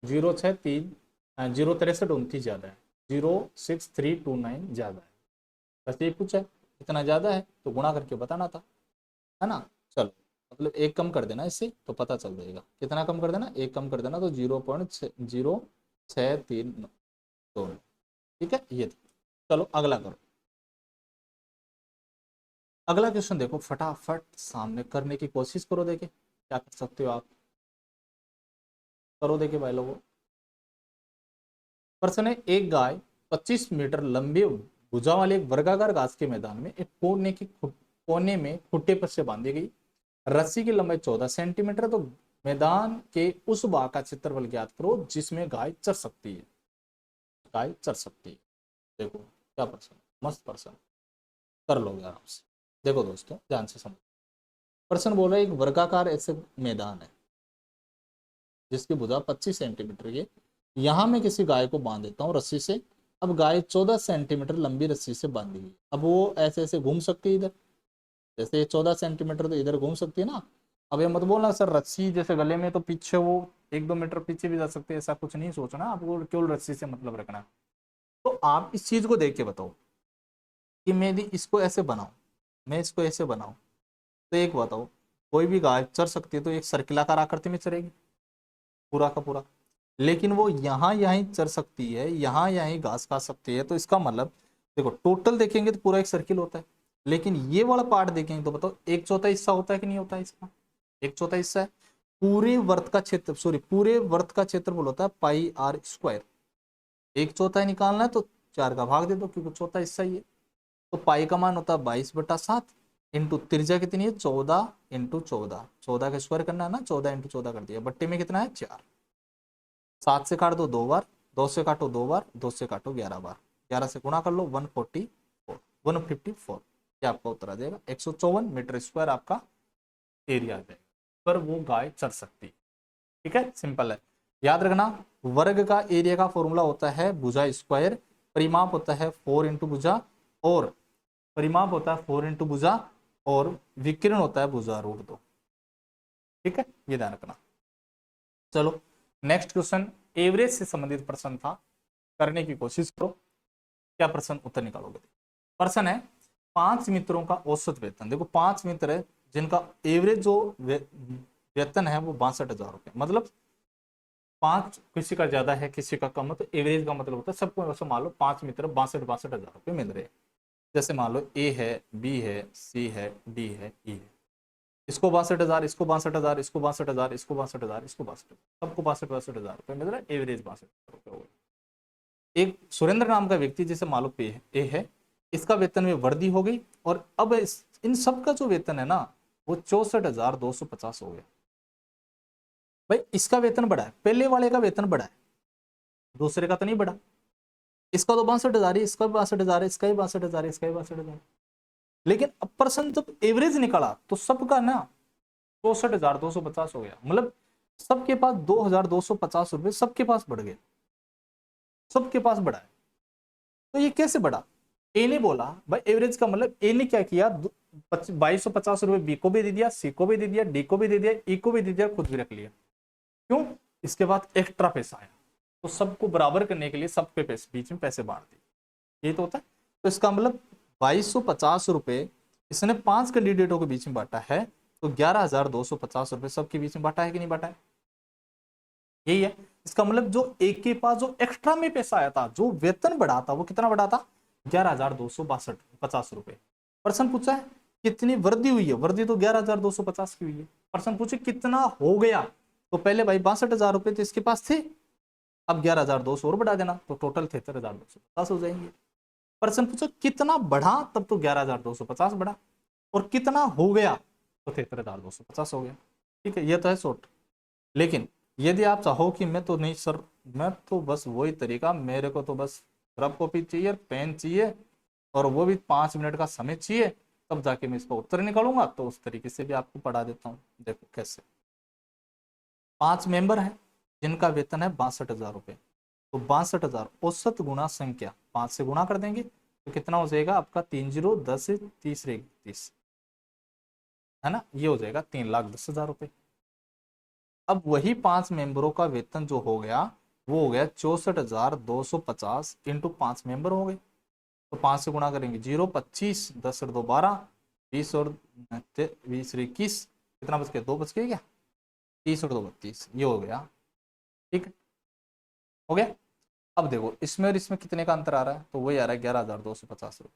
06329 ज्यादा है, 06329 ज्यादा है। बस ये पूछा है, इतना ज्यादा है तो गुणा करके बताना था, है ना। चलो मतलब एक कम कर देना इससे तो पता चल जाएगा, कितना कम कर देना, एक कम कर देना तो 0.0632। ठीक है ये। चलो अगला करो। अगला क्वेश्चन देखो, फटाफट सामने करने की कोशिश करो, देखे क्या कर सकते हो आप, करो देखे भाई लोगों। प्रश्न है, एक गाय 25 मीटर लंबे भुजा वाले एक वर्गाकार घास के मैदान में एक कोने में खुट्टे पर से बांधी गई। रस्सी की लंबाई 14 सेंटीमीटर। तो मैदान के उस भाग का क्षेत्रफल ज्ञात करो जिसमें गाय चर सकती है, गाय चर सकती है। देखो क्या प्रश्न, मस्त प्रश्न, कर लोगे आराम से। देखो दोस्तों ध्यान से समझो, प्रश्न बोल रहा है एक वर्गाकार ऐसे मैदान है जिसकी भुजा 25 सेंटीमीटर की, यहां मैं किसी गाय को बांध देता हूँ रस्सी से। अब गाय 14 सेंटीमीटर लंबी रस्सी से बांधी गई, अब वो ऐसे ऐसे घूम सकती है इधर, जैसे 14 सेंटीमीटर तो इधर घूम सकती है ना। अब ये मत बोलना सर रस्सी जैसे गले में तो पीछे वो 1-2 मीटर पीछे भी जा सकते हैं, ऐसा कुछ नहीं सोचना आपको, केवल रस्सी से मतलब रखना। तो आप इस चीज को देख के बताओ कि मैं यदि इसको ऐसे बनाऊं, मैं इसको ऐसे बनाऊं, तो एक बताओ, कोई भी गाय चर सकती है तो एक सर्किलाकार आकृति में चरेगी पूरा का पूरा, लेकिन वो यहाँ यहीं चर सकती है, यहाँ यहीं घास खा सकती है। तो इसका मतलब देखो टोटल देखेंगे तो पूरा एक सर्किल होता है, लेकिन ये वाला पार्ट देखेंगे तो बताओ एक चौथा हिस्सा होता है कि नहीं होता है इसका, एक चौथा हिस्सा है। पूरे वर्त का क्षेत्र, सॉरी पूरे वर्त का क्षेत्रफल होता है पाई आर स्क्वायर, एक चौथा ही निकालना है तो 4 का भाग दे दो क्योंकि चौथा हिस्सा ही है। तो पाई का मान होता है 22/7 इंटू त्रिज्या कितनी है 14 इंटू 14, 14 का स्क्वायर करना है ना, 14 इंटू 14 कर दिया, बट्टे में कितना है 4, 7 से काट दो 2 बार, 2 से काटो 2 बार, 2 से काटो 11 बार, 11 से गुणा कर लो 154 ये आपका उत्तर आ जाएगा। 154 मीटर स्क्वायर आपका एरिया आ जाएगा, पर वो गाय चर सकती है। ठीक है सिंपल है, याद रखना। वर्ग का एरिया का फॉर्मूला होता है भुजा स्क्वायर, परिमाप होता है 4 इंटू भुजा, और परिमाप होता है 4 इंटू भुजा, और विकिरण होता है भुजा √2। ठीक है ये ध्यान रखना। चलो नेक्स्ट क्वेश्चन एवरेज से संबंधित प्रश्न था, करने की कोशिश करो, क्या प्रश्न उत्तर निकालोगे। प्रश्न है 5 मित्रों का औसत वेतन, देखो 5 मित्र है जिनका एवरेज जो वेतन है वो 62,000 रुपये, मतलब 5 किसी का ज्यादा है किसी का कम है, तो एवरेज का मतलब होता है सबको वैसे मान लो 5 मित्र 62,000 मिल रहे हैं। जैसे मान लो ए है, बी है, सी है, डी है, ई है, इसको 62,000, इसको 62,000, इसको 62,000, इसको 62,000, इसको 62,000, सबको 62,000 मिल रहा है, एवरेज 62,000 हो गया। एक सुरेंद्र नाम का व्यक्ति जैसे मान लो पे ए है, इसका वेतन में वृद्धि हो गई, और अब इन सब का जो वेतन है ना वो 64,250 हो गया। भाई इसका वेतन बढ़ा है, पहले वाले का वेतन बढ़ा है, दूसरे का तो नहीं बढ़ा। इसका तो 62,000 है, इसका भी 62,000 है, इसका भी 62,000 है, इसका भी 62,000, लेकिन अब पर्सन जब एवरेज निकाला तो सबका ना 64,250 हो गया, मतलब सबके पास 2,250 रुपये सबके पास बढ़ गए, सबके पास बढ़ा है। तो ये कैसे बढ़ा, ए ने बोला भाई एवरेज का मतलब, ए ने क्या किया 2,250 रुपये बी को भी दे दिया, सी को भी दे दिया, डी को भी दे दिया, ई को भी दे दिया, खुद भी रख लिया। क्यों, इसके बाद एक्स्ट्रा पैसा आया तो सबको बराबर करने के लिए सबके पैसे बीच में पैसे बांट दिए, ये तो होता है। तो इसका मतलब 2,250 रुपये इसने 5 कैंडिडेटों के बीच में बांटा है, तो 11,250 रुपये सबके बीच में बांटा है कि नहीं बांटा है, यही है। इसका मतलब जो एक के पास जो एक्स्ट्रा में पैसा आया था, जो वेतन बढ़ा था, वो कितना बढ़ा था 11,250 रुपये। प्रश्न पूछा है कितनी वृद्धि हुई है, वृद्धि तो 11,250 की हुई है। प्रश्न पूछे कितना हो गया, तो पहले भाई 62,000 रुपये तो इसके पास थे, अब 11,200 और बढ़ा देना तो टोटल 73,250 हो जाएंगे। प्रश्न पूछो कितना बढ़ा, तब तो 11,250 बढ़ा, और कितना हो गया तो 73,250 हो गया। ठीक है ये तो है शॉर्ट, लेकिन यदि आप चाहो कि मैं तो नहीं सर, मैं तो बस वही तरीका, मेरे को तो बस रफ कॉपी चाहिए, पेन चाहिए, और वो भी 5 मिनट का समय चाहिए, तब जाके मैं इसका उत्तर निकालूंगा, तो उस तरीके से भी आपको पढ़ा देता हूँ। देखो कैसे, 5 मेंबर हैं जिनका वेतन है 62,000 रुपये, तो 62,000 औसत गुणा संख्या 5 से गुणा कर देंगे, तो कितना हो जाएगा आपका 3 जीरो 10 30 30, है ना, ये हो जाएगा 3,10,000 रुपये। अब वही 5 मेंबरों का वेतन जो हो गया वो हो गया 64,250 इंटू 5 मेंबर हो गए। तो 5 से गुणा करेंगे, 0 25 10 और 2 12 20 और 20 21, कितना बच गया, 2 बच गए क्या, 30 और 2 32, ये हो गया। ठीक है, हो गया। अब देखो इसमें और इसमें कितने का अंतर आ रहा है, तो वही आ रहा है 11,250 रुपये।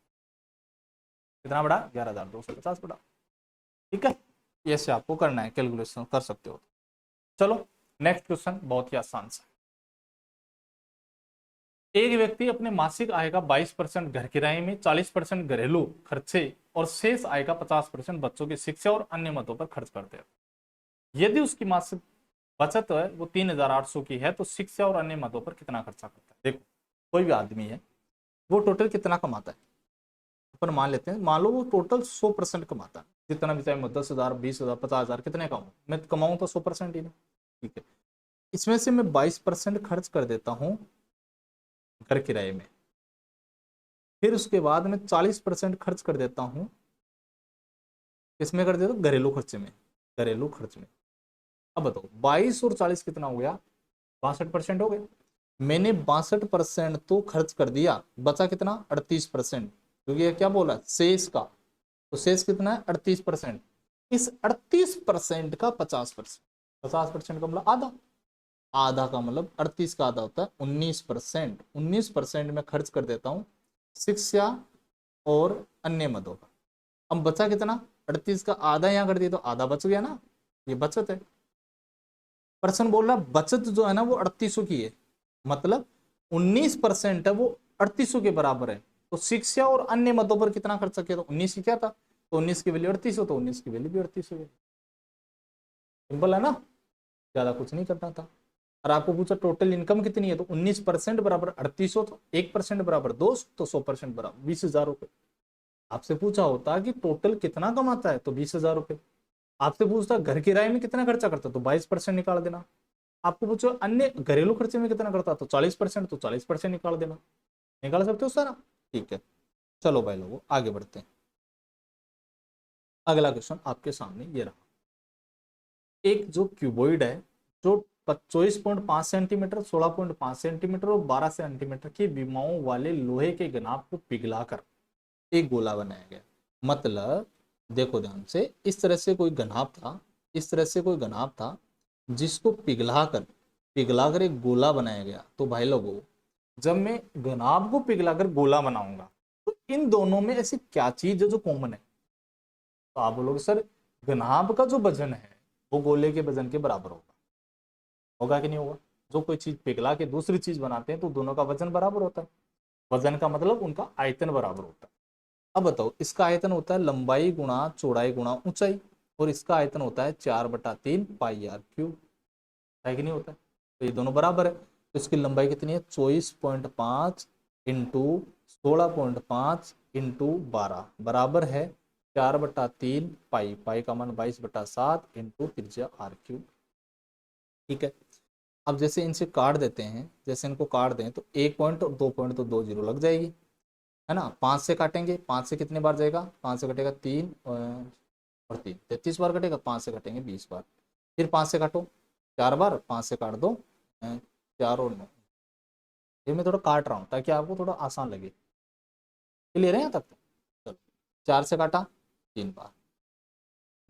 कितना बड़ा, 11,250 बड़ा। ठीक है, ऐसे आपको करना है, कैलकुलेशन कर सकते हो। चलो नेक्स्ट क्वेश्चन बहुत ही आसान सा। एक व्यक्ति अपने मासिक आय का 22% घर किराए में, 40% घरेलू खर्चे और शेष आय का 50% बच्चों की शिक्षा और अन्य मदों पर खर्च करते हैं। यदि उसकी मासिक बचत है वो 3,800 की है तो शिक्षा और अन्य मदों पर कितना खर्चा करता है। देखो कोई भी आदमी है वो टोटल कितना कमाता है, अपन मान लेते हैं, मान लो वो टोटल 100% कमाता है, जितना भी चाहे मैं 10,000 20,000 50,000 कितने कमाऊं, मैं कमाऊं तो 100% ही ना। ठीक है, इसमें से मैं 22% खर्च कर देता हूं घर किराए में, फिर उसके बाद मैं 40% खर्च कर देता हूँ, किसमें कर देता हूँ, घरेलू खर्चे में, घरेलू खर्च में। अब बताओ 22 और 40 कितना हो गया, 62% हो गए। मैंने 62% तो खर्च कर दिया, बचा कितना, 38%, क्योंकि ये क्या बोला शेष का, तो शेष कितना है 38%। इस 38% का 50%, 50% का मतलब आधा, आधा का मतलब 38 का आधा होता है 19%, 19% में खर्च कर देता हूँ शिक्षा और अन्य मदों का। अब बचा कितना, 38 का आधा यहाँ कर दिया तो आधा बच गया ना, ये बचत है। पर्सन बोल रहा बचत जो है ना वो 3800 की है, मतलब 19% है वो 3800 के बराबर है। तो शिक्षा और अन्य मदों पर कितना खर्च किया, तो 19 की क्या था, तो 19 की वैल्यू 3800, तो 19 की वैल्यू भी 3800। सिंपल है ना, ज्यादा कुछ नहीं करना था। और आपको पूछा टोटल इनकम कितनी है, तो 19% बराबर 3800, तो 1% बराबर 2, तो 100% बराबर 20,000 रुपए। आपसे पूछा होता कि टोटल कितना कमाता है, तो 20,000 रुपए। आपसे पूछता घर किराए में कितना खर्चा करता, तो 22% निकाल देना। आपको पूछो अन्य घरेलू खर्चे में कितना करता, तो 40%, तो 40% निकाल देना। निकाल सकते हो सारा। ठीक है, चलो भाई लोगों आगे बढ़ते हैं। अगला क्वेश्चन आपके सामने ये रहा। एक जो क्यूबॉइड है जो 24.5 सेंटीमीटर, 16.5 सेंटीमीटर और 12 सेंटीमीटर की विमाओं वाले लोहे के घनाभ को पिघलाकर एक गोला बनाया गया। मतलब देखो ध्यान से, इस तरह से कोई घनाभ था, इस तरह से कोई घनाभ था जिसको पिघलाकर पिघलाकर एक गोला बनाया गया। तो भाई लोगों जब मैं घनाभ को पिघलाकर गोला बनाऊंगा तो इन दोनों में ऐसी क्या चीज है जो कॉमन है, तो आप बोलोगे सर घनाभ का जो वजन है वो गोले के वजन के बराबर होगा, होगा कि नहीं होगा। जो कोई चीज पिघला के दूसरी चीज बनाते हैं तो दोनों का वजन बराबर होता है, वजन का मतलब उनका आयतन बराबर होता है। अब बताओ इसका आयतन होता है लंबाई गुणा चौड़ाई गुणा ऊंचाई, और इसका आयतन होता है 4/3 पाई आर क्यूब, है कि नहीं होता है। तो ये दोनों बराबर है, तो इसकी लंबाई कितनी है 24.5 इंटू 16.5 इंटू 12 बराबर है 4/3 पाई, पाई का मान 22/7 इंटू त्रिज्या आर क्यूब। ठीक है, अब जैसे इनसे काट देते हैं, जैसे इनको काट दें तो 1 पॉइंट और 2 पॉइंट तो 2 जीरो लग जाएगी, है ना। 5 से काटेंगे, 5 से कितने बार जाएगा, 5 से कटेगा 3 और 3 33 बार कटेगा, 5 से कटेंगे 20 बार, फिर 5 से काटो 4 बार, 5 से काट दो 4 और 9। ये मैं थोड़ा काट रहा हूँ ताकि आपको थोड़ा आसान लगे। क्लियर है यहाँ तक, चलो 4 से काटा 3 बार,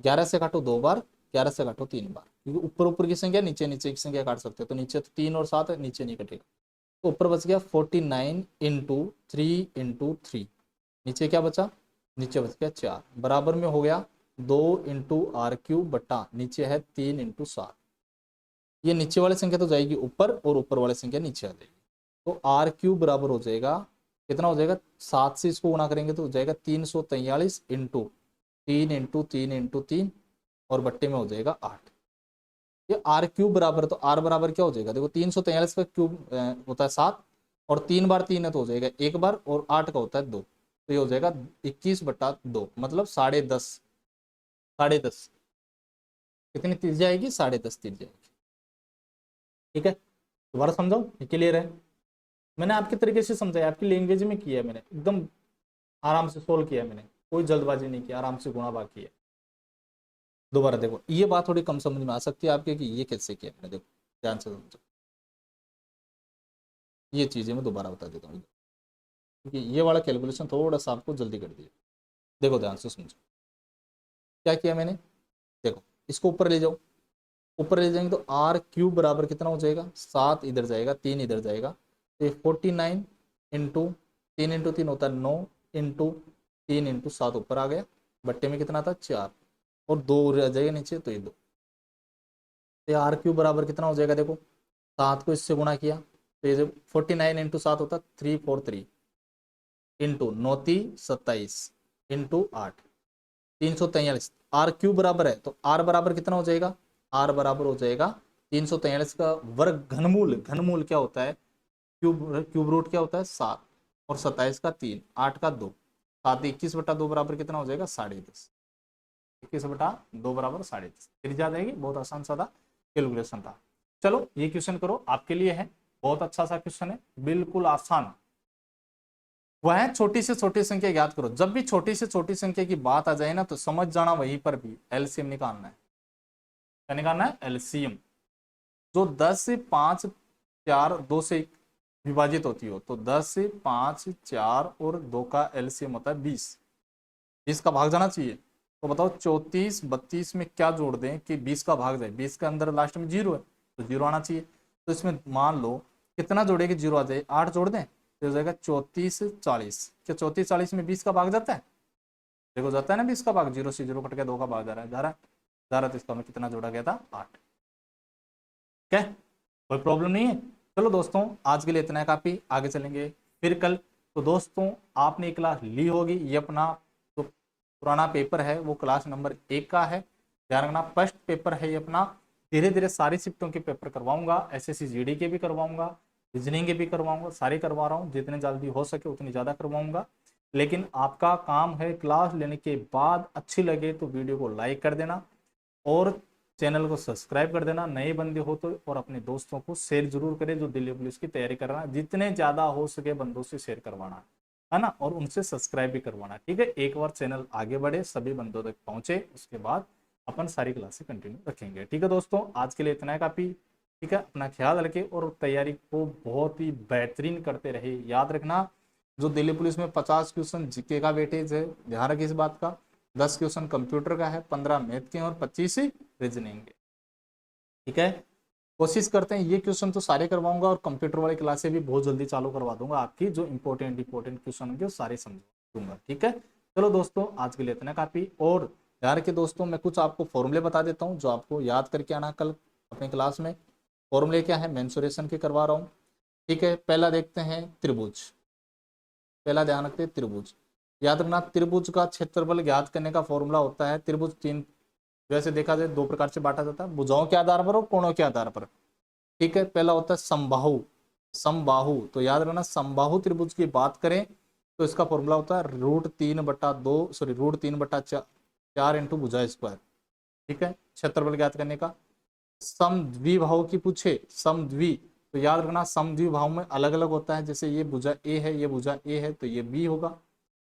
11 से काटो 2 बार, 11 से काटो 3 बार, क्योंकि ऊपर ऊपर की संख्या नीचे नीचे की संख्या काट सकते हो, तो नीचे तो 3 और 7 है, नीचे नहीं कटेगा। तो ऊपर बच गया 49 इंटू 3 इंटू 3, नीचे क्या बचा, नीचे बच गया 4, बराबर में हो गया 2 इंटू आर क्यूब बटा नीचे है 3 इंटू 7। ये नीचे वाली संख्या तो जाएगी ऊपर और ऊपर वाली संख्या नीचे आ जाएगी, तो आर क्यूब बराबर हो जाएगा कितना, हो जाएगा 7 से इसको गुणा करेंगे तो हो जाएगा 343 इंटू 3 इंटू 3 इंटू 3 और बट्टे में हो जाएगा 8। ये आर क्यूब बराबर, तो आर बराबर क्या हो जाएगा, देखो 343 का क्यूब होता है 7, और 3 बार 3 है तो हो जाएगा 1 बार, और 8 का होता है 2, तो ये हो जाएगा 21/2, मतलब 10.5, 10.5 कितनी तीर जाएगी, 10.5 तीर जाएगी। ठीक है, दोबारा समझाओ, ये क्लियर है। मैंने आपके तरीके से समझाया, आपकी लैंग्वेज में किया है मैंने एकदम, आराम से सोल्व किया मैंने, कोई जल्दबाजी नहीं की, आराम से गुणा भाग किया। दोबारा देखो, ये बात थोड़ी कम समझ में आ सकती है आपके कि ये कैसे किया मैंने, देखो ध्यान से समझो, ये चीजें मैं दोबारा बता देता हूँ, क्योंकि ये वाला कैलकुलेशन थोड़ा सा आपको जल्दी कर दिया। देखो ध्यान से समझो, क्या किया मैंने, देखो इसको ऊपर ले जाओ, ऊपर ले जाएंगे तो आर क्यूब बराबर कितना हो जाएगा, 7 इधर जाएगा, 3 इधर जाएगा, तो ये 49 इंटू 3 होता है 9, इंटू 3 इंटू 7 ऊपर आ गया, बट्टे में कितना था 4, और 2 रह जाएगा नीचे, तो ये 2, तो आर क्यूब बराबर कितना हो जाएगा, देखो 7 को इससे गुणा किया, तो ये जो 49 इंटू 7 होता है 343, इंटू 9 × 3 = 27, इंटू 8 343, आर क्यूब बराबर है, तो आर बराबर कितना हो जाएगा, आर बराबर हो जाएगा 343 का वर्ग घनमूल, घनमूल क्या होता है, क्यूब, क्यूब रूट क्या होता है 7, और 27 का 3, 8 का 2, 7 21/2 बराबर कितना हो जाएगा 10.5, 21/2 बराबर 10.5, फिर याद आएगी, बहुत आसान सादा कैलकुलेशन था। चलो ये क्वेश्चन करो, आपके लिए है, बहुत अच्छा सा क्वेश्चन है, बिल्कुल आसान। वह छोटी से छोटी संख्या याद करो, जब भी छोटी से छोटी संख्या की बात आ जाए ना, तो समझ जाना वहीं पर भी एलसीएम निकालना है। क्या निकालना है, एलसीएम। जो 10 से 5 4 2 से विभाजित होती हो, तो 10 से 5 4 और 2 का एलसीएम होता है 20, 20 का भाग जाना चाहिए। तो बताओ 34 32 में क्या जोड़ दें कि 20 का भाग जाए, 20 के अंदर लास्ट में 0 है, तो 0 आना चाहिए। तो इसमें मान लो कितना जोड़े कि 0 आ जाए, 8 जोड़ दें, तो हो जाएगा 34 40, क्या 34 40 में 20 का भाग जाता है, देखो जाता है ना 20 का भाग, 0 से 0 कट के 2 का भाग जा रहा है, जा रहा है, तो इसका हमें कितना जोड़ा गया था 8। क्या, कोई प्रॉब्लम नहीं है। चलो दोस्तों आज के लिए इतना है काफी, आगे चलेंगे फिर कल। तो दोस्तों आपने क्लास ली होगी, ये अपना जो पुराना पेपर है वो क्लास नंबर 1 का है, ध्यान रखना फर्स्ट पेपर है ये अपना। धीरे धीरे सारी शिफ्टों के पेपर करवाऊंगा, एसएससी जीडी के भी करवाऊंगा, रीजनिंग के भी करवाऊंगा, सारे करवा रहा हूँ, जितने जल्दी हो सके उतनी ज्यादा करवाऊंगा। लेकिन आपका काम है क्लास लेने के बाद अच्छी लगे तो वीडियो को लाइक कर देना, और चैनल को सब्सक्राइब कर देना नए बंदे हो तो, और अपने दोस्तों को शेयर जरूर करें जो दिल्ली पुलिस की तैयारी कर रहा है, जितने ज्यादा हो सके बंदों से शेयर करवाना है ना, और उनसे सब्सक्राइब भी करवाना, ठीक है। एक बार चैनल आगे बढ़े, सभी बंदों तक पहुंचे, उसके बाद अपन सारी क्लासें कंटिन्यू रखेंगे, ठीक है दोस्तों। आज के लिए इतना है काफी, ठीक है। अपना ख्याल रखें और तैयारी को बहुत ही बेहतरीन करते रहे। याद रखना जो दिल्ली पुलिस में 50 क्वेश्चन जीके का वेटेज है, ध्यान रखिए इस बात का, 10 क्वेश्चन कंप्यूटर का है, 15 मैथ के और 25 रीजनिंग के, ठीक है। कोशिश करते हैं ये क्वेश्चन तो सारे करवाऊंगा, और कंप्यूटर वाली क्लासें भी बहुत जल्दी चालू करवा दूंगा आपकी, जो इंपॉर्टेंट क्वेश्चन होंगे सारे समझा दूंगा, ठीक है। चलो दोस्तों आज के लिए इतना काफी, और ध्यान रखिए दोस्तों मैं कुछ आपको फॉर्मूले बता देता हूँ जो आपको याद करके आना कल अपनी क्लास में। फॉर्मूले क्या है, मेंसुरेशन के करवा रहा हूँ, ठीक है। पहला देखते हैं त्रिभुज, पहला ध्यान रखते हैं त्रिभुज, याद रखना त्रिभुज का क्षेत्रफल ज्ञात करने का फॉर्मूला होता है, त्रिभुज तीन, वैसे देखा जाए 2 प्रकार से बांटा जाता है, भुजाओं के आधार पर और कोणों के आधार पर, ठीक है। पहला होता है समबाहु, समबाहु, तो याद रखना समबाहु त्रिभुज की बात करें तो इसका फॉर्मूला होता है √3/2, सॉरी √3/4 इंटू भुजा स्क्वायर, ठीक है, क्षेत्रफल ज्ञात करने का। समद्विबाहु की पूछे, समद्वि, तो याद रखना समद्विबाहु में अलग अलग होता है, जैसे ये भुजा ए है, ये भुजा ए है, तो ये बी होगा।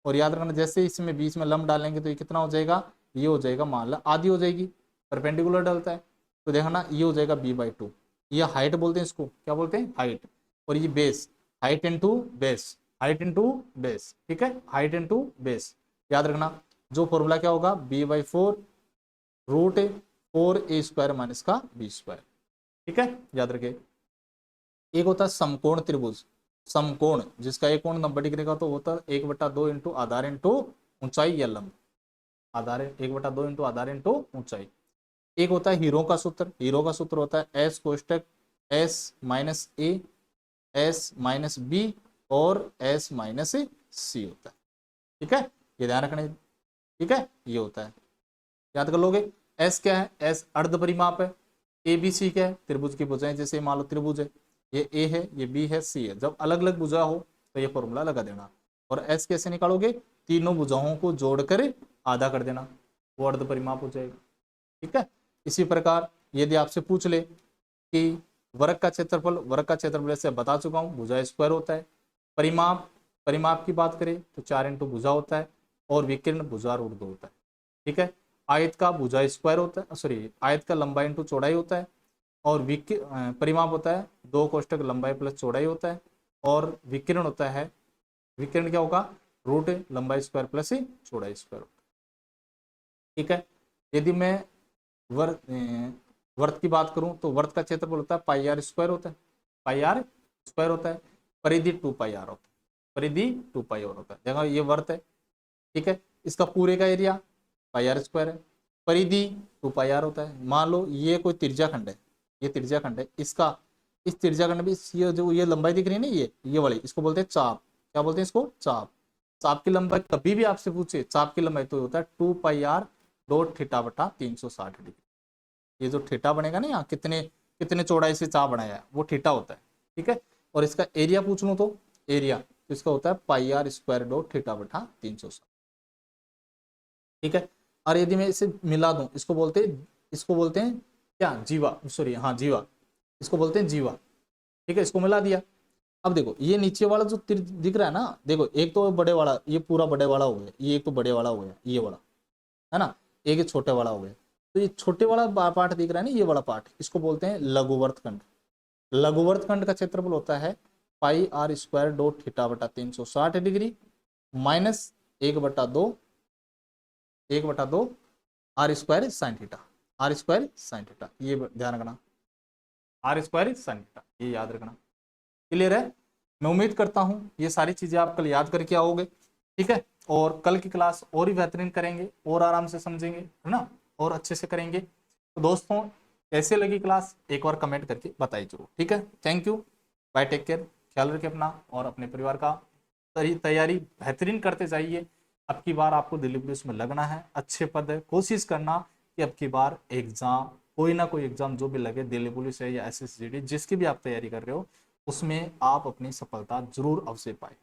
और याद रखना जैसे इसमें बीच में लंब डालेंगे तो ये कितना हो जाएगा, ये हो जाएगा मान लो आधी हो जाएगी, परपेंडिकुलर डलता है, तो देखना ये हो जाएगा b/2। ये हाइट बोलते हैं, इसको क्या बोलते हैं, हाइट। और ये base, height into base, height into base, ठीक है, हाइट इंटू बेस। याद रखना जो फॉर्मूला क्या होगा, b/4 √4a² माइनस का b², ठीक है, याद रखे। एक होता है समकोण त्रिभुज, समकोण जिसका एक कोण 90 डिग्री का, तो होता है 1/2 इंटू आधार इंटू ऊंचाई या लंब, आधार 1/2 इंटू आधार इंटू ऊंचाई। एक होता है हीरो का सूत्र, हीरो का सूत्र होता है एस कोष्टक S-A S-B और S-C होता है, ठीक है, ये ध्यान रखना, ठीक है, ये होता है, याद कर लोगे। एस क्या है, एस अर्ध परिमाप है, ABC क्या है, त्रिभुज की भुजाएं, जैसे मान लो त्रिभुज है, ये ए है, ये बी है, सी है, जब अलग अलग भुजा हो तो ये फॉर्मूला लगा देना। और एस कैसे निकालोगे, तीनों भुजाओं को जोड़कर आधा कर देना, वो अर्ध परिमाप हो जाएगा, ठीक है। इसी प्रकार यदि आपसे पूछ ले कि वर्ग का क्षेत्रफल, वर्ग का क्षेत्रफल जैसे बता चुका हूं भुजा स्क्वायर होता है, परिमाप, परिमाप की बात करें तो 4 इंटू भुजा होता है और विकीर्ण भुजा रूट 2 होता है। ठीक है, आयत का भुजा स्क्वायर होता है, सॉरी आयत का लंबाई इंटू चौड़ाई होता है और परिमाप होता है 2 कोष्टक लंबाई प्लस चौड़ाई होता है और विकीर्ण होता है, विकीर्ण क्या होगा, रूट लंबाई स्क्वायर प्लस चौड़ाई स्क्वायर होता है। ठीक है, यदि मैं वर्त की बात करूं तो वर्त का क्षेत्रफल होता है पाई आर स्क्वायर होता है, पाई आर स्क्वायर होता है, परिधि 2 पाई आर होता है, परिधि 2 पाई आर होता है। देखो ये वर्त है, ठीक है, इसका पूरे का एरिया पाई आर स्क्वायर है, परिधि 2 पाई आर होता है। मान लो ये कोई त्रिज्या खंड है, ये त्रिज्या खंड है, इसका इस त्रिज्या खंड में ये जो ये लंबाई दिख रही है ना, ये वाली, इसको बोलते हैं चाप। क्या बोलते हैं इसको, चाप। चाप की लंबाई कभी भी आपसे पूछे, चाप की लंबाई तो होता है 2 पाई आर डॉट थीटा बटा 360 डिग्री। ये जो थीटा बनेगा ना, यहाँ कितने कितने चौड़ाई से चाप बनाया है वो थीटा होता है। ठीक है, और इसका एरिया पूछ लो तो एरिया तो इसका होता है pi r square dot theta बटा 360। ठीक है, और यदि मैं इसे मिला दूं, इसको बोलते हैं क्या, जीवा, सॉरी हाँ जीवा, इसको बोलते हैं जीवा। ठीक है, इसको मिला दिया। अब देखो ये नीचे वाला जो तिर दिख रहा है ना, देखो एक तो बड़े वाला, ये पूरा बड़े वाला हो गया, ये एक तो बड़े वाला हो गया, ये वाला है ना, एक ये छोटे वाला हो गया। तो ये छोटे वाला पार्ट दिख रहा है ना, ये वाला पार्ट, इसको बोलते हैं लघुवर्त खंड। लघुवर्त खंड का क्षेत्रफल होता है pi r square dot theta बटा 360 degree minus 1/2 r square sine theta, r square sine theta, ये ध्यान रखना, आर स्क्वायर साइन थीटा, ये याद रखना। क्लियर है, मैं उम्मीद करता हूं ये सारी चीजें आप कल याद करके आओगे। ठीक है, और कल की क्लास और भी बेहतरीन करेंगे और आराम से समझेंगे, है ना, और अच्छे से करेंगे। तो दोस्तों कैसे लगी क्लास एक बार कमेंट करके बताइए जरूर। ठीक है, thank you, bye, take care, ख्याल रखिए अपना और अपने परिवार का। तैयारी बेहतरीन करते जाइए। अब की बार आपको दिल्ली पुलिस में लगना है, अच्छे पद है, कोशिश करना कि अब की बार एग्जाम, कोई ना कोई एग्जाम जो भी लगे, दिल्ली पुलिस है या SSGD, जिसकी भी आप तैयारी कर रहे हो, उसमें आप अपनी सफलता जरूर अवश्य पाए।